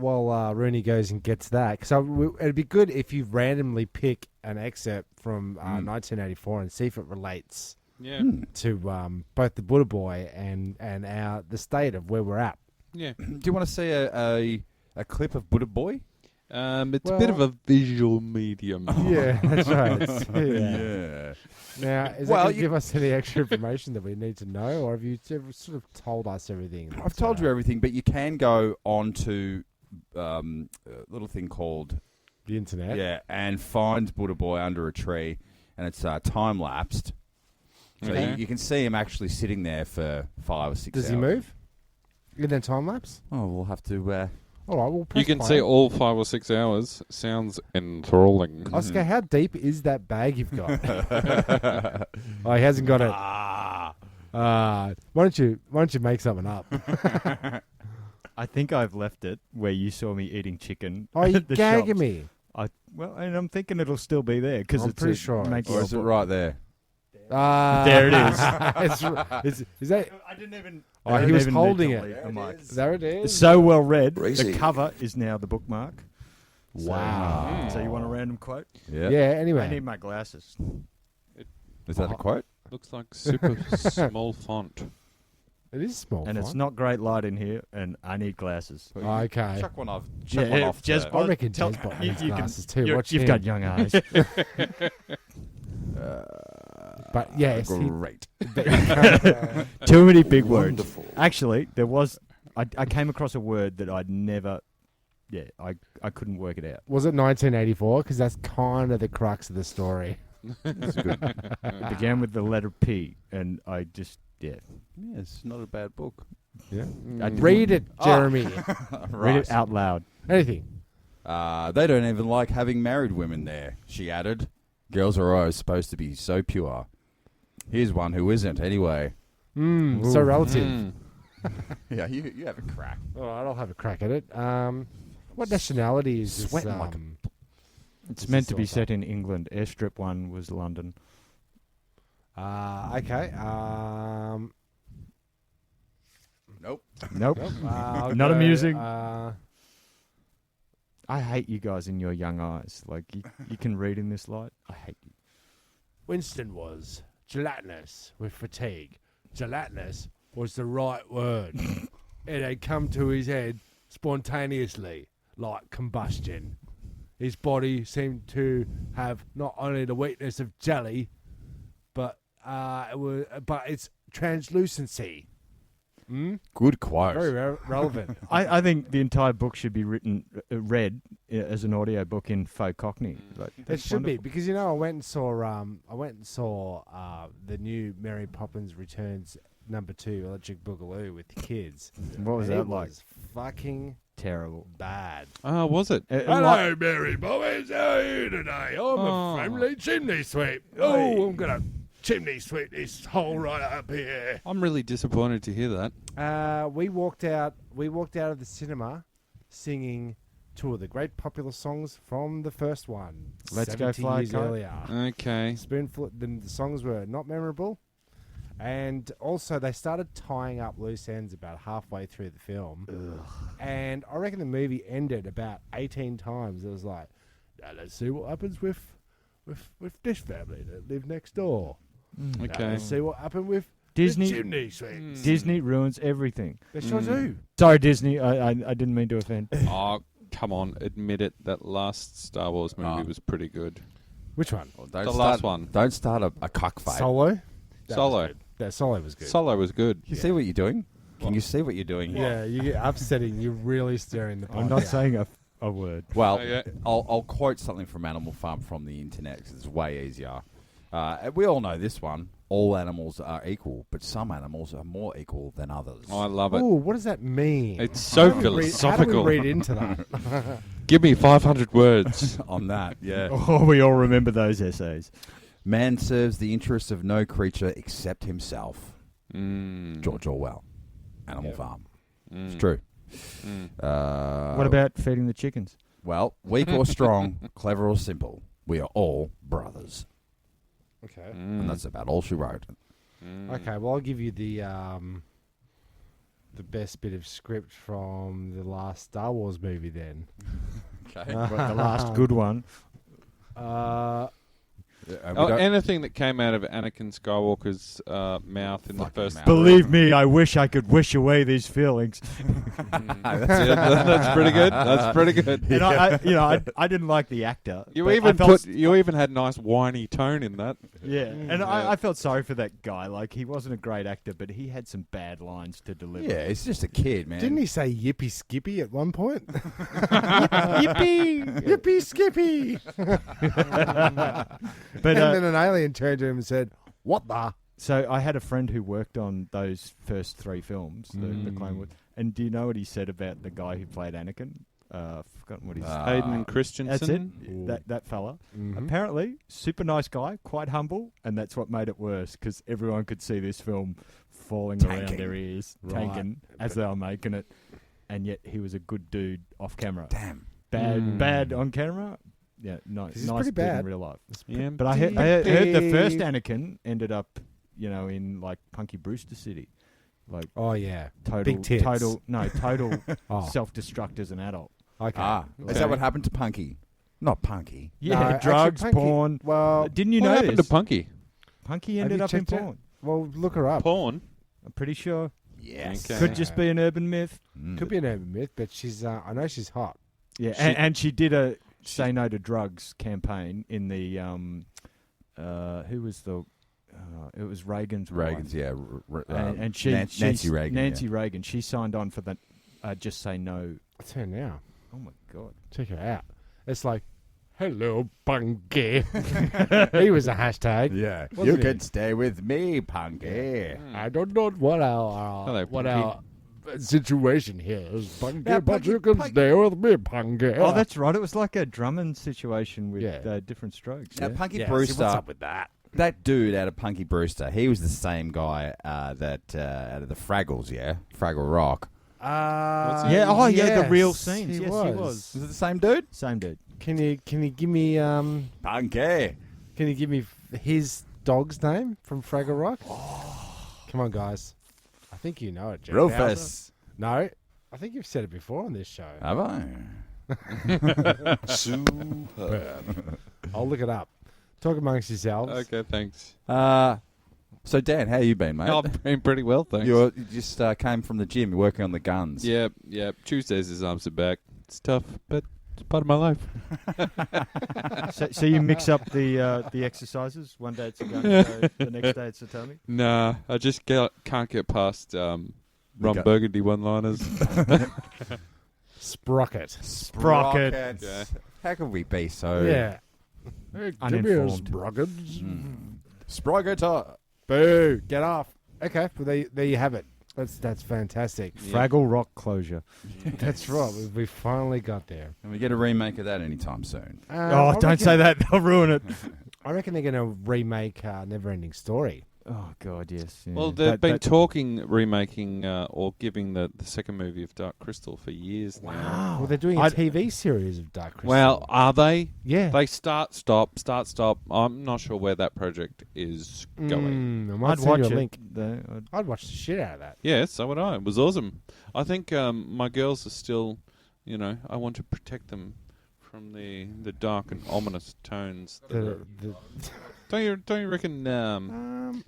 Roonie goes and gets that, so it'd be good if you randomly pick an excerpt from 1984 and see if it relates Yeah. to both the Buddha Boy and the state of where we're at. Yeah. Do you want to see a clip of Buddha Boy? It's a bit of a visual medium. Yeah, that's right. Yeah. Now, is Well, that going to give us any extra information that we need to know, or have you sort of told us everything? I've told you everything, but you can go on to a little thing called The internet. and find Buddha Boy under a tree, and it's time lapsed. So Okay. you can see him actually sitting there for 5 or 6 hours. Does he move in that time lapse? Oh, we'll have to. All right, we'll press You can play. see all 5 or 6 hours. Sounds enthralling. Oscar, how deep is that bag you've got? Oh, he hasn't got it. Why don't you make something up? I think I've left it where you saw me eating chicken. Oh, you're at the gagging shops. me. And I'm thinking it'll still be there because I'm it's pretty sure Make Or is it right there? There it is. Is that? I didn't even. Oh, he was holding it. The mic. There it is. It's so well read. Crazy. The cover is now the bookmark. Wow. So you want a random quote? Yeah. Yeah. I Anyway, need my glasses. Is that a quote? Looks like super small font. it is small. And it's font. not great light in here, and I need glasses. Okay. Chuck one off. Jezbot. I reckon Tell- Jezbot you- needs you can- glasses too. Watch You've him. got young eyes. But yes, Great. Too many big words. Wonderful. Actually, there was. I came across a word that I'd never. Yeah, I couldn't work it out. was it 1984? Because that's kind of the crux of the story. It began with the letter P, and I just Yeah, it's not a bad book. Yeah. I didn't- Read it, Jeremy. read it out loud. Anything. They don't even like having married women there, she added. Girls are always supposed to be so pure. Here's one who isn't, anyway. So relative. Mm. Yeah, you have a crack. All right, I'll have a crack at it. What nationality is this? Sweating like It's This meant is to be also- set in England. Airstrip 1 was London. Okay. Nope. Nope. I'll Not go, amusing. Uh, I hate you guys in your young eyes. Like, you can read in this light. I hate you. Winston was gelatinous with fatigue. Gelatinous was the right word. It had come to his head spontaneously, like combustion. His body seemed to have not only the weakness of jelly, but its translucency. Good quote. Very relevant. I think the entire book should be read as an audio book in faux Cockney. Like, It that's should be wonderful. because I went and saw the new Mary Poppins Returns #2 Electric Boogaloo with the kids. What was And that it like? was fucking Terrible. bad. Was it? Hello, Mary Poppins. How are you today? I'm a friendly chimney sweep. Oh, I'm gonna chimney sweep this hole right up here. I'm really disappointed to hear that. We walked out of the cinema singing two of the great popular songs from the first one. Let's Go 70 Fly years Kite. earlier. Okay. Spoonful. The songs were not memorable, and also they started tying up loose ends about halfway through the film. And I reckon the movie ended about 18 times. It was like, now let's see what happens with this family that live next door. Now Okay. let's see what happened with Disney- the chimney sweeps. Disney ruins everything. They sure do. Sorry, Disney. I didn't mean to offend. Oh, come on. Admit it. That last Star Wars movie was pretty good. Which one? Well, don't The start- last one. Don't start a cockfight. Solo. That Solo. was good. That Solo was good. Solo was good. You see what you're doing? Can you see what you're doing here? Yeah, you get upsetting. You're really stirring the pot. I'm not out. saying a word. Well, Okay. I'll quote something from Animal Farm from the internet 'cause it's way easier. We all know this one. All animals are equal, but some animals are more equal than others. Oh, I love it. Oh, what does that mean? It's so How do we philosophical. read into that? Give me 500 words. On that, yeah. Oh, we all remember those essays. Man serves the interests of no creature except himself. George Orwell. Animal Farm. It's true. What about feeding the chickens? Well, weak or strong, clever or simple, we are all brothers. Okay. And that's about all she wrote. Okay. Well, I'll give you the best bit of script from the last Star Wars movie. Then. Okay. The last good one. Anything that came out of Anakin Skywalker's mouth in the Fucking first... mouth. Believe me, I wish I could wish away these feelings. That's pretty good. That's pretty good. And I didn't like the actor. You but even I felt, you even had nice whiny tone in that. yeah, and I felt sorry for that guy. Like, he wasn't a great actor, but he had some bad lines to deliver. Yeah, he's just a kid, man. Didn't he say "Yippee Skippy" at one point? Yippee! Yippee Skippy! But And then an alien turned to him and said, "What the?" so I had a friend who worked on those first three films, the Clone Wars. And do you know what he said about the guy who played Anakin? Forgotten what he said. Hayden Christensen. That's it. That fella. Apparently, super nice guy, quite humble, and that's what made it worse because everyone could see this film falling around Tanking. their ears, Right. tanking as they were making it, and yet he was a good dude off camera. Damn. Bad on camera. Yeah, He's nice pretty dude bad. in real life. Yeah. But I heard the first Anakin ended up, in like Punky Brewster City, like Oh yeah. total Big tits. total Oh. self-destruct as an adult. Okay. Is that what happened to Punky? Not Punky. Yeah, No, actually, drugs, Punky- porn. Well, Didn't you What know happened this? to Punky? Punky Have ended you up in checked it? porn. well, look her up. Porn. I'm pretty sure. Yes. Okay. Could just be an urban myth. Could be an urban myth, but she's. I know she's hot. Yeah, and she did a Say No to Drugs campaign in the who was the it was Reagan's wife. Reagan's, yeah. And she Nancy Reagan. Nancy Reagan. She signed on for the Just Say No. That's her now. Oh my god. Check her out. It's like, hello, Punky. He was a hashtag. Yeah. Wasn't You he? can stay with me, Punky. I don't know what Hello, our situation here is, Punky, Yeah, but Punky- you can Punky- stay with me, Punky. Oh, that's right. It was like a Drummond situation with Yeah. different strokes. Now, Yeah. Punky Yeah, Brewster, see, what's up with that? that dude out of Punky Brewster, he was the same guy that out of the Fraggles, yeah? Fraggle Rock. Yeah, oh, yeah, the real scenes. He Yes, was. he was. Is it the same dude? Same dude. Can you give me Punky. his dog's name from Fraggle Rock? Come on, guys. I think you know it, Jeff. Rufus. No, I think you've said it before on this show. Have I? Superb. I'll look it up. Talk amongst yourselves. Okay, thanks. So, Dan, how you been, mate? I've been pretty well, thanks. You just came from the gym. You're working on the guns. Yep. Tuesdays his arms are back. It's tough, but it's part of my life. So you mix up the exercises. One day it's a gun, the next day it's a tummy. Nah, I just can't get past Ron Burgundy one-liners. Sprocket. Sprockets. Yeah. How could we be so... Yeah. Uninformed. Sprockets. Sprocket. Boo. Get off. Okay. Well, there you have it. That's fantastic. Fraggle Rock closure. That's right. We finally got there. And we get a remake of that anytime soon. I Don't reckon- say that. They'll ruin it. I reckon they're going to remake Neverending Story. Oh, God, yes. Yeah. Well, they've been remaking or giving the second movie of Dark Crystal for years now. Wow. Well, they're doing a TV series of Dark Crystal. Well, are they? yeah. They start, stop. I'm not sure where that project is going. I might I'd send watch you a it. link. though. I'd watch the shit out of that. Yeah, so would I. It was awesome. I think my girls are still, I want to protect them from the dark and ominous tones. Don't you reckon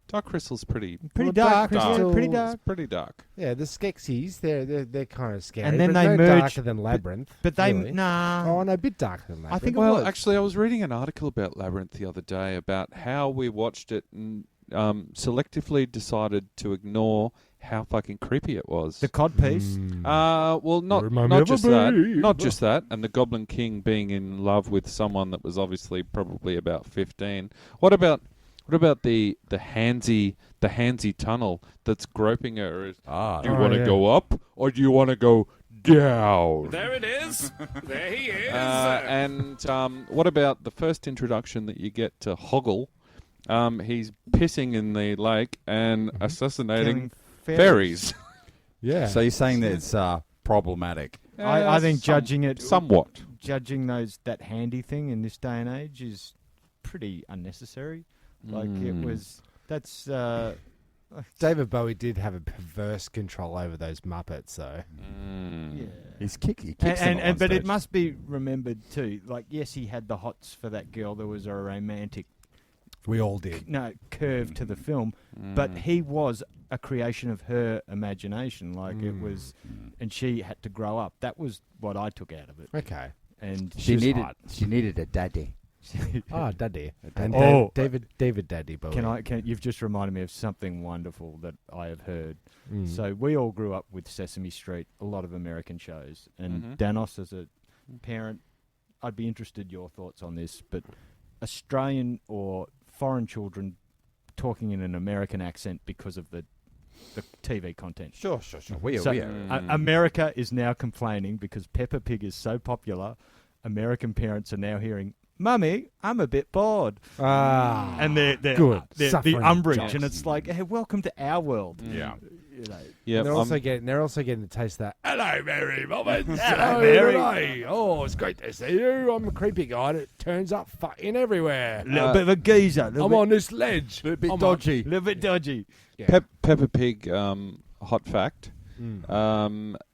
Dark Crystal's pretty Pretty Well, dark. Dark Crystal- Pretty dark. It's pretty dark. Yeah, the Skeksis, they're kind of scary. And then but they no merge- darker than Labyrinth. But they... really. Nah. Oh, no, a bit darker than Labyrinth. I think it Well, was. actually, I was reading an article about Labyrinth the other day about how we watched it and selectively decided to ignore how fucking creepy it was. The cod piece. Well, Remind me not of a just that, bee. not just that, and the Goblin King being in love with someone that was obviously probably about 15. What about the handsy tunnel that's groping her? Do you want to go up or do you want to go down? There it is. There he is. And what about the first introduction that you get to Hoggle? He's pissing in the lake and assassinating Killing fairies. Yeah. So you're saying that it's problematic? I think judging it... somewhat. Judging that handy thing in this day and age is pretty unnecessary. Like, it was... That's... David Bowie did have a perverse control over those Muppets, though. yeah. He kicks them at one But it stage. must be remembered, too. Like, yes, he had the hots for that girl. There was a romantic... We all did. curve to the film. But he was a creation of her imagination. Like, it was... And she had to grow up. That was what I took out of it. Okay. And She was needed hot. a daddy. Oh, Daddy. And Oh. David Daddy Bowie. You've just reminded me of something wonderful that I have heard. Mm. So we all grew up with Sesame Street, a lot of American shows. And Danoz, as a parent, I'd be interested in your thoughts on this, but Australian or foreign children talking in an American accent because of the TV content. Sure. We So, are. America is now complaining because Peppa Pig is so popular. American parents are now hearing, "Mummy, I'm a bit bored," and they're good. the Suffering umbrage, jobs. and it's like, "Hey, welcome to our world." Yeah. You know. Yeah, They're also getting the taste of that. Hello, Mary Robbins. Hello, Mary. Mary. Oh, it's great to see you. I'm a creepy guy that turns up fucking everywhere. Little bit of a geezer. I'm on this ledge. A bit I'm dodgy. Little bit dodgy. Yeah. Peppa Pig, hot fact.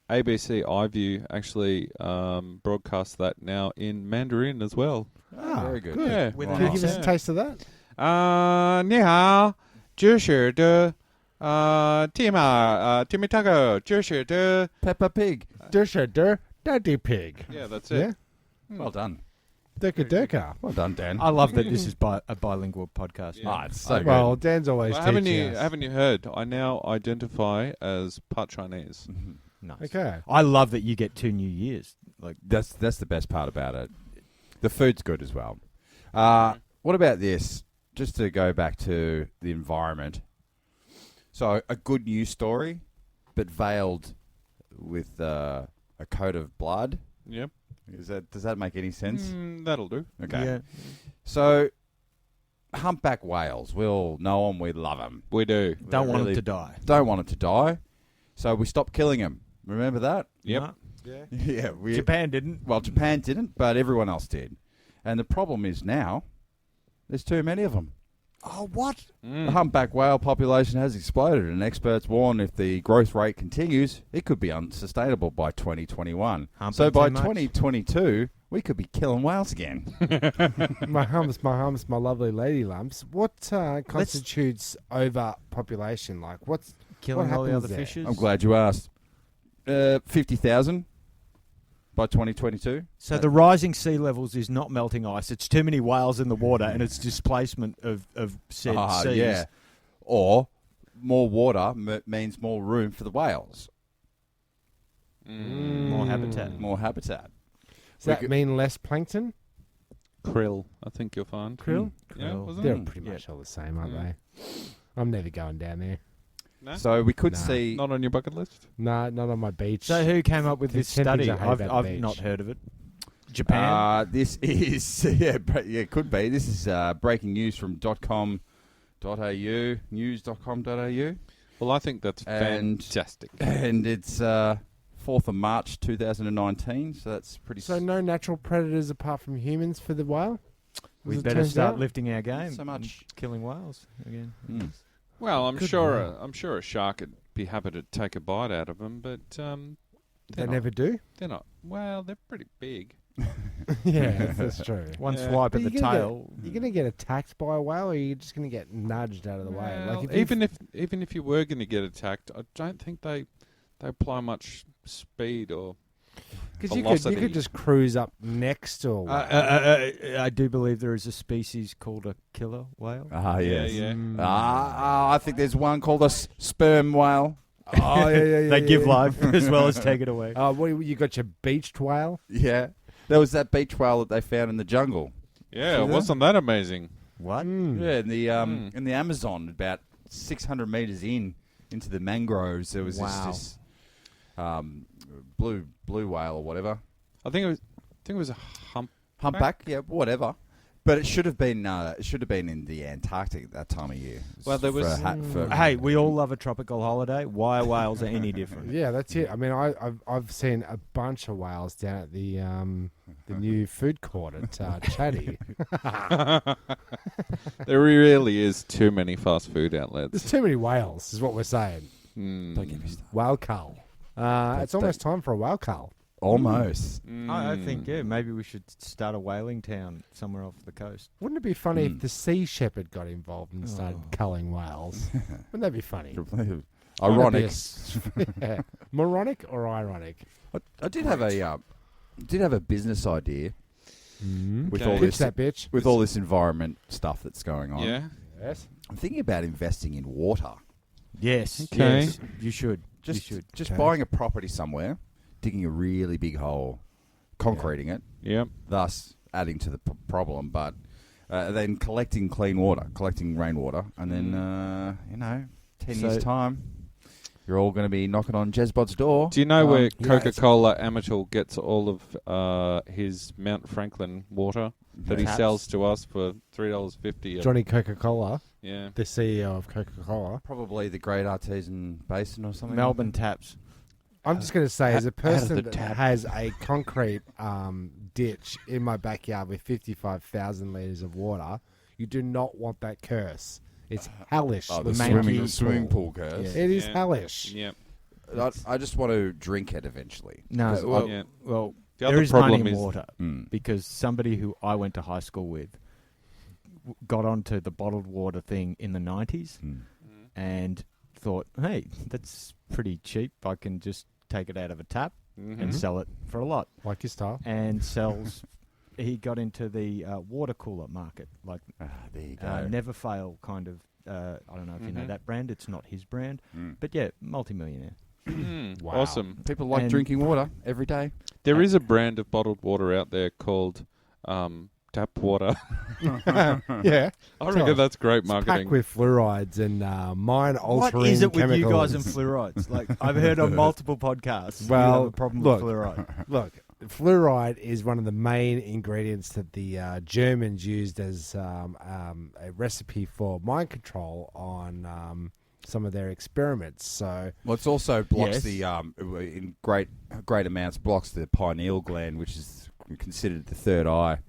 ABC iView actually broadcasts that now in Mandarin as well. Very good. Yeah. With Can you give us a taste of that? 你好，这是的Timmy Taco，这是的 Peppa Pig. Dersher Daddy Pig. Yeah, that's Yeah. it. Well done. Durka Durka. Well done, Dan. I love that this is a bilingual podcast. Ah, it's so good. Well, Dan's always Well, teaching us. haven't you heard? I now identify as part Chinese. Nice. Okay. I love that you get 2 New Years. Like, That's the best part about it. The food's good as well. What about this? Just to go back to the environment. So a good news story, but veiled with a coat of blood. Yep. Does that make any sense? That'll do. Okay. yeah. So humpback whales, we all know them, we love them. We do. Don't want really them to die. Don't want them to die. So we stopped killing them. Remember that? Yep. No. Yeah. Japan didn't. Well, Japan didn't, but everyone else did. And the problem is now, there's too many of them. Oh, what? The humpback whale population has exploded, and experts warn if the growth rate continues, it could be unsustainable by 2021. Humping So by too much? 2022, we could be killing whales again. my lovely lady lumps. What constitutes overpopulation? Like, what's Killing what all the happens other there? fishes? I'm glad you asked. 50,000 by 2022. So the rising sea levels is not melting ice. It's too many whales in the water, and it's displacement of said seas. Yeah. Or more water means more room for the whales. More habitat. More habitat. Does that mean less plankton? Krill, I think you'll find. Krill? Yeah, Krill. wasn't They're it? pretty much all the same, aren't Mm. they? I'm never going down there. No? So we could Nah. see. Not on your bucket list? No, not on my beach. So who came up with The this study? temperature hate about I've the beach. not heard of it. Japan. This is it could be. This is breaking news from .com.au, news.com.au, Well, I think that's And- fantastic. and it's 4th of March 2019. So that's pretty. So no natural predators apart from humans for the whale? We As it better turns start out? lifting our game. So much. and killing whales again. Mm. Well, I'm Good sure. whale. I'm sure a shark would be happy to take a bite out of them, but They never do? They're not. Well, they're pretty big. Yeah, that's true. One Yeah. swipe But of the you're gonna tail. You're going to get attacked by a whale, or are you just going to get nudged out of the way? Well, Like even if you were going to get attacked, I don't think they apply much speed or because you velocity. could just cruise up next to a whale. I do believe there is a species called a killer whale. Ah, yes. Yeah. Mm. I think there's one called a sperm whale. Oh, yeah. They give yeah. life as well as take it away. Oh, what, you got your beached whale? Yeah. There was that beach whale that they found in the jungle. Yeah, See that? wasn't that amazing? What? Mm. Yeah, in the Amazon, about 600 meters into the mangroves, there was Wow. this blue whale or whatever. I think it was a Humpback, yeah, whatever. But it should have been in the Antarctic at that time of year. Well, there was- Hey, we all love a tropical holiday. Why are whales any different? Yeah, that's it. I mean, I've seen a bunch of whales down at the new food court at Chatty. There really is too many fast food There's outlets. too many whales, is what we're saying. Mm. Don't get me started. Whale cull. It's almost time for a whale cull. Almost. I think, yeah, maybe we should start a whaling town somewhere off the coast. Wouldn't it be funny if the sea shepherd got involved and started culling whales? Wouldn't that be funny? Ironic. Yeah. Moronic or ironic? I did have a business idea with Okay. all Pitch this that bitch. with all this environment stuff that's going on. Yeah. Yes. I'm thinking about investing in water. Yes. Okay. Yes, you should. Just you should. Okay. buying a property somewhere, digging a really big hole, concreting it, Yep. thus adding to the problem, but then collecting clean water, collecting rainwater, and then 10 years time, you're all going to be knocking on Jezbot's door. Do you know where yeah, Coca-Cola Amatil gets all of his Mount Franklin water that he Taps. sells to us for $3.50? Johnny Coca-Cola, Yeah. the CEO of Coca-Cola. Probably the Great Artesian Basin or something. Melbourne taps. I'm just going to say, as a out of person the that tap. has a concrete ditch in my backyard with 55,000 litres of water, you do not want that curse. It's hellish. Oh, the Manky swimming pool curse. It is Yeah. hellish. Yeah. I just want to drink it eventually. No, Because well, Yeah. well The there other is money problem in is water Mm. because somebody who I went to high school with got onto the bottled water thing in the 90s Mm. and thought, hey, that's pretty cheap. I can just take it out of a tap Mhm. and sell it for a lot. Like your style. And sells. He got into the water cooler market, like There you go. Never Fail kind of. I don't know if you know Mhm. that brand. It's not his brand, Mm. but yeah, multimillionaire. Mm. Wow. Awesome. People like and- drinking water every day. There is a brand of bottled water out there called tap water. Yeah. I reckon that's great It's marketing. packed with fluorides and mind-altering What is it with chemicals. you guys and fluorides? Like I've heard on multiple podcasts. Well, you have a problem look. with fluoride. Look, fluoride is one of the main ingredients that the Germans used as a recipe for mind control on some of their experiments. So, Well, it's also blocks Yes. the in great amounts blocks the pineal gland, which is considered the third eye.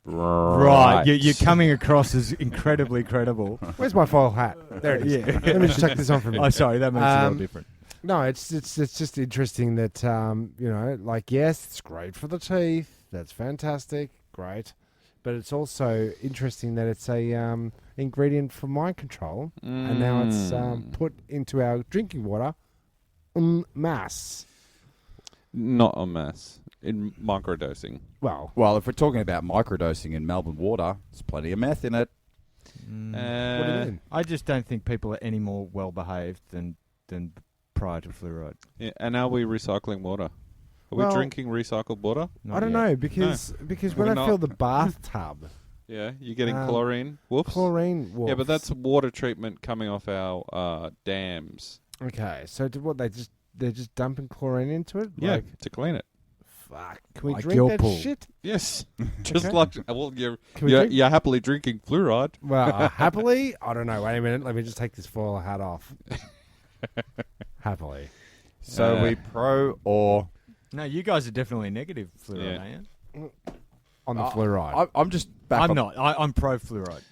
Right, you're coming across as incredibly credible. where's my foil hat? There it is. Yeah. Let me just check this on for me. Oh, sorry, that makes it a Um, little different. No, it's just interesting that like yes, it's great for the teeth. That's fantastic, great, but it's also interesting that it's a ingredient for mind control, and now it's put into our drinking water en masse. Not en masse. In microdosing. Well, Well, if we're talking about microdosing in Melbourne water, there's plenty of meth in it. What do you mean? I just don't think people are any more well behaved than prior to fluoride. Yeah, and are we recycling water? Are Well, we drinking recycled water? Not I don't yet. know because when We're I not. fill the bathtub, Yeah, you're getting Um, chlorine. Whoops. chlorine. Yeah, but that's water treatment coming off our dams. okay. So what they're just dumping chlorine into it? Yeah, Like, to clean it. fuck. Can we Like drink your that pool. shit? Yes, just Okay. like well, you're Can we drink? you're happily drinking fluoride. Well, happily, I don't know. Wait a minute. Let me just take this foil hat off. Happily. So we pro or No, you guys are definitely negative fluoride, Yeah. aren't you? On the fluoride. I'm just back. I'm on- not. I'm pro fluoride.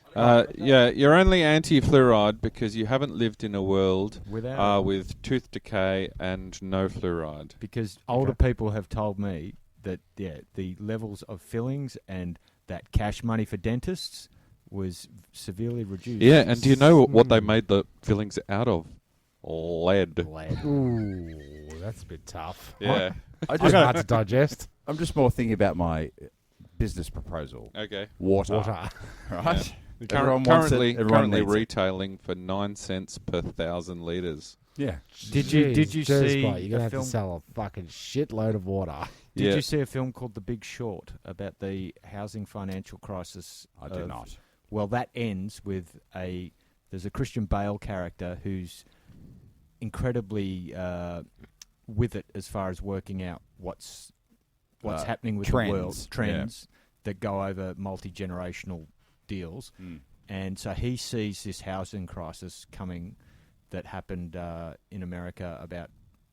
Yeah, you're only anti-fluoride because you haven't lived in a world Without with tooth decay and no fluoride. because older people have told me that the levels of fillings and that cash money for dentists was severely reduced. Yeah, and do you know what they made the fillings out of? Lead. Lead. Ooh, that's a bit tough. Yeah. I It's just, hard to digest. I'm just more thinking about my business proposal. Okay. Water. Right? Everyone wants it, Currently everyone needs it. retailing for 9 cents per 1,000 litres. Yeah. Did you Jeez, see Jezbot, you're gonna a have film? to sell a fucking shitload of water. Did Yeah. you see a film called The Big Short about the housing financial crisis? I did not. Well, that ends with there's a Christian Bale character who's incredibly with it as far as working out what's happening with trends, the world trends that go over multi-generational deals. And so he sees this housing crisis coming that happened in America about,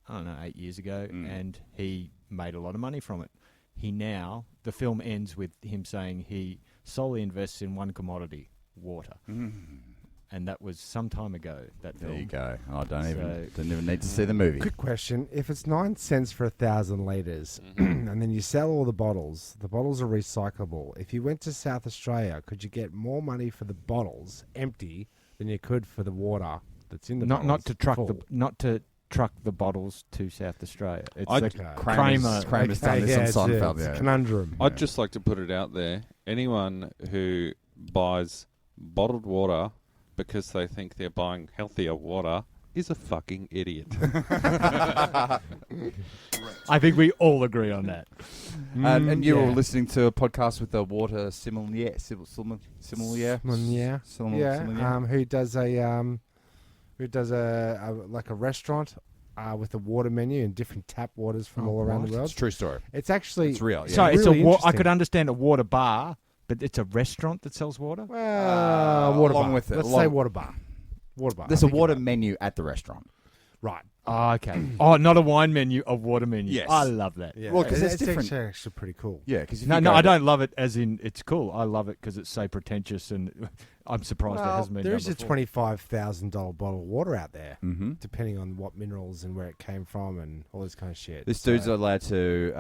8 years ago, and he made a lot of money from it. The film ends with him saying he solely invests in one commodity, water. And that was some time ago, that film. There you go. I don't So- even need to see the movie. Quick question: if it's 9 cents for 1,000 liters, and then you sell all the bottles are recyclable. If you went to South Australia, could you get more money for the bottles empty than you could for the water that's in the bottles? Not to truck the bottles to South Australia. It's I'd- the Okay. Kramer's done this it's on a- Seinfeld. it's a Yeah. conundrum. I'd just like to put it out there. Anyone who buys bottled water because they think they're buying healthier water is a fucking idiot. I think we all agree on that. And you were yeah. listening to a podcast with the water sommelier. Sommelier. Who does a like a restaurant with a water menu and different tap waters from all around the world. It's a true story. It's actually It's real. Yeah. So it's really I interesting. could understand a water bar, but it's a restaurant that sells water? water along bar. with it, Let's along- say water bar. Water bar. There's I a think water about it. menu at the restaurant. Right. Oh, okay. Not a wine menu, a water menu. Yes. I love that. Yeah. Well, 'cause it's it's different. actually pretty cool. Yeah, because No, I don't love it as in it's cool. I love it because it's so pretentious, and I'm surprised it hasn't been there done is a before. $25,000 bottle of water out there, Mm-hmm. depending on what minerals and where it came from and all this kind of shit. This So- dude's allowed to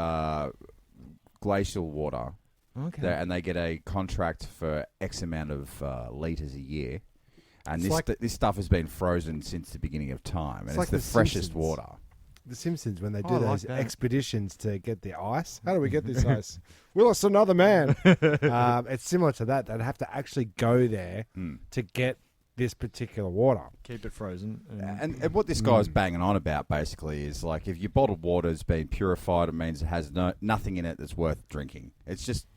glacial water, Okay. and they get a contract for X amount of liters a year. And It's this like- this stuff has been frozen since the beginning of time, and It's it's, like the The freshest Simpsons. water. The Simpsons, when they Oh, do I like those that. expeditions to get the ice. How do we get this ice? We lost another man. It's similar to that. They'd have to actually go there to get this particular water. Keep it frozen. And what this guy's banging on about basically is like if your bottled water's been purified, it means it has nothing in it that's worth drinking. It's just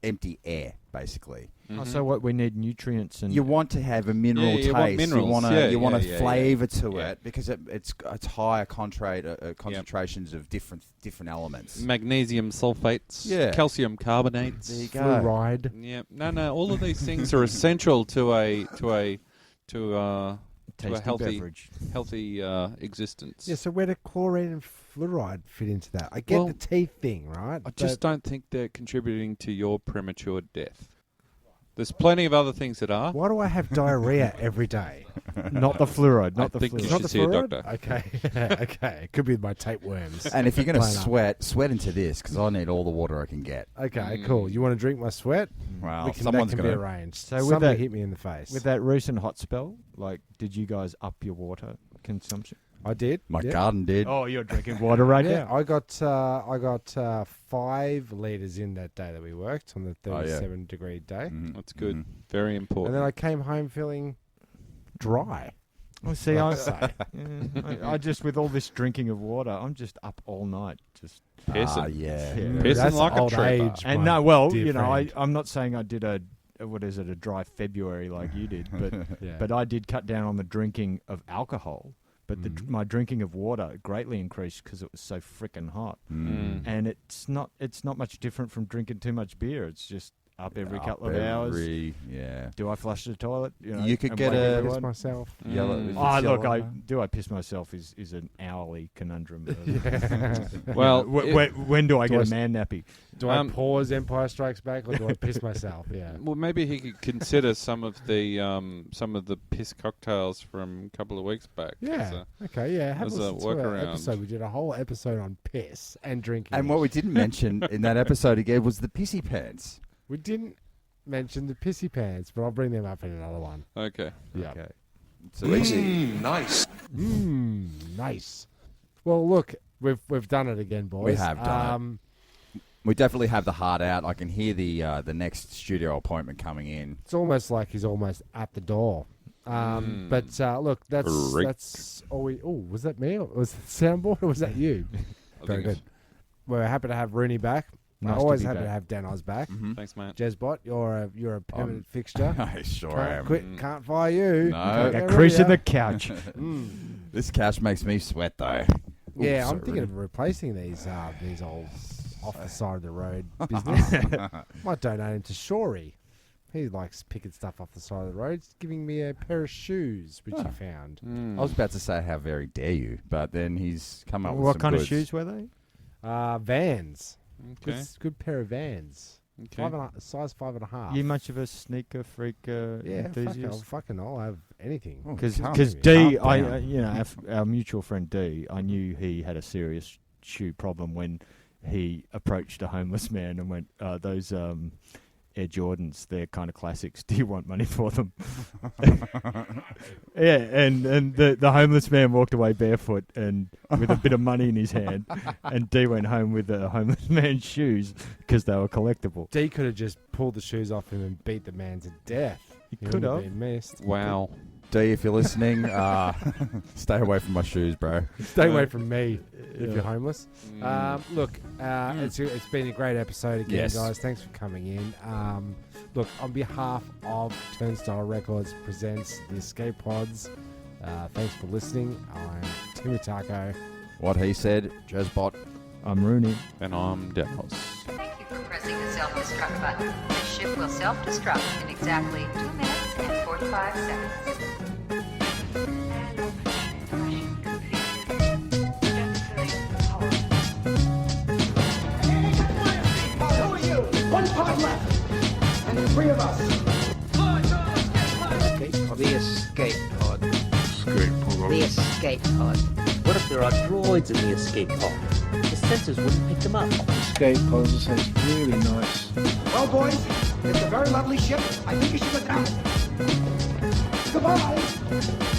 empty air, basically. So what we need nutrients and You want to have a mineral Yeah, taste. you want minerals. You want a Yeah. flavour to Yeah. it because it's higher concentrations of different elements. Magnesium sulfates, Yeah. calcium carbonates. There you go. Fluoride. Yeah, no. All of these things are essential to a tasty healthy existence. Yeah, so where do chlorine and fluoride fit into that? I get Well, the teeth thing, right? I just don't think they're contributing to your premature death. There's plenty of other things that are. Why do I have diarrhea every day? not the fluoride. I Not the think you fluoride. should Not the see a fluoride? doctor. Okay. Okay. It could be my tapeworms. And if you're going to Plain up. sweat into this because I need all the water I can get. Okay, cool. You want to drink my sweat? Well, That someone's can be going to. arranged. So with Somebody that- hit me in the face. With that recent hot spell, did you guys up your water consumption? I did. My yeah. garden did. Oh, you're drinking water right Yeah, now. I got 5 litres in that day that we worked on the 37-degree day. That's good. Very important. And then I came home feeling dry. Well, see, I just, with all this drinking of water, I'm just up all night. Just pissing. Yeah. Pissing That's like a old trooper. age. And my no, well, dear you know, friend. I'm not saying I did a dry February like you did, but Yeah. but I did cut down on the drinking of alcohol. But my drinking of water greatly increased because it was so frickin' hot. And it's not much different from drinking too much beer. It's just up every couple of hours. Yeah. Do I flush the toilet? You know, You could and get wake a- everyone? Piss myself. Yellow. if it's Oh, look, yellow. do I piss myself is an hourly conundrum. Well, when do I get a man nappy? Do I pause Empire Strikes Back or do I piss myself? Yeah. Well, maybe he could consider some of the piss cocktails from a couple of weeks back. Yeah. Okay. Yeah. Have as a a listen to our workaround. episode. We did a whole episode on piss and drinking. And what we didn't mention in that episode again was the pissy pants. We didn't mention the pissy pants, but I'll bring them up in another one. Okay. Yeah. Okay. So nice. Nice. Well, look, we've done it again, boys. We have done We definitely have the heart out. I can hear the next studio appointment coming in. It's almost like he's almost at the door. But look, that's all we. Oh, was that me? Or was it the soundboard, or was that you? Very good. We're happy to have Rooney back. Nice to Always be happy back. to have Danoz back. Thanks, mate. Jezbot, you're a permanent fixture. I sure Can't am. quit, can't fire you. No. Can't A get crease rid in of the couch. This couch makes me sweat, though. you. Yeah, Oops, I'm thinking sorry. of replacing these old off the side of the road business. Might donate them to Shory. He likes picking stuff off the side of the road. He's giving me a pair of shoes, which he found. I was about to say, how very dare you, but then he's come up with What some kind of goods. shoes were they? Vans. Okay. Good pair of Vans. Okay. Size 5.5. You much of a sneaker freak Yeah, enthusiast? I'll have anything. Oh, Because calm D, down. you know, our mutual friend D, I knew he had a serious shoe problem when he approached a homeless man and went, "Those Air Jordans, they're kind of classics. Do you want money for them?" Yeah, and the homeless man walked away barefoot and with a bit of money in his hand, and D went home with the homeless man's shoes because they were collectible. D could have just pulled the shoes off him and beat the man to death. He He could would have. been missed. Wow. D, if you're listening, stay away from my shoes, bro. Stay away from me if Yeah. you're homeless. Look, it's been a great episode again, Yes. guys. Thanks for coming in. Look, on behalf of Turnstile Records presents the Escape Pods, thanks for listening. I'm Timmy Taco. What he said, Jezbot. I'm Rooney. And I'm Danoz. Thank you for pressing the self-destruct button. The ship will self-destruct in exactly 2 minutes and 45 seconds. Who are you? One pod left. And the 3 of us. The escape pod. The escape pod. What if there are droids in the escape pod? The sensors wouldn't pick them up. Escape pods sounds really nice. Well, boys, it's a very lovely ship. I think you should go down. Goodbye.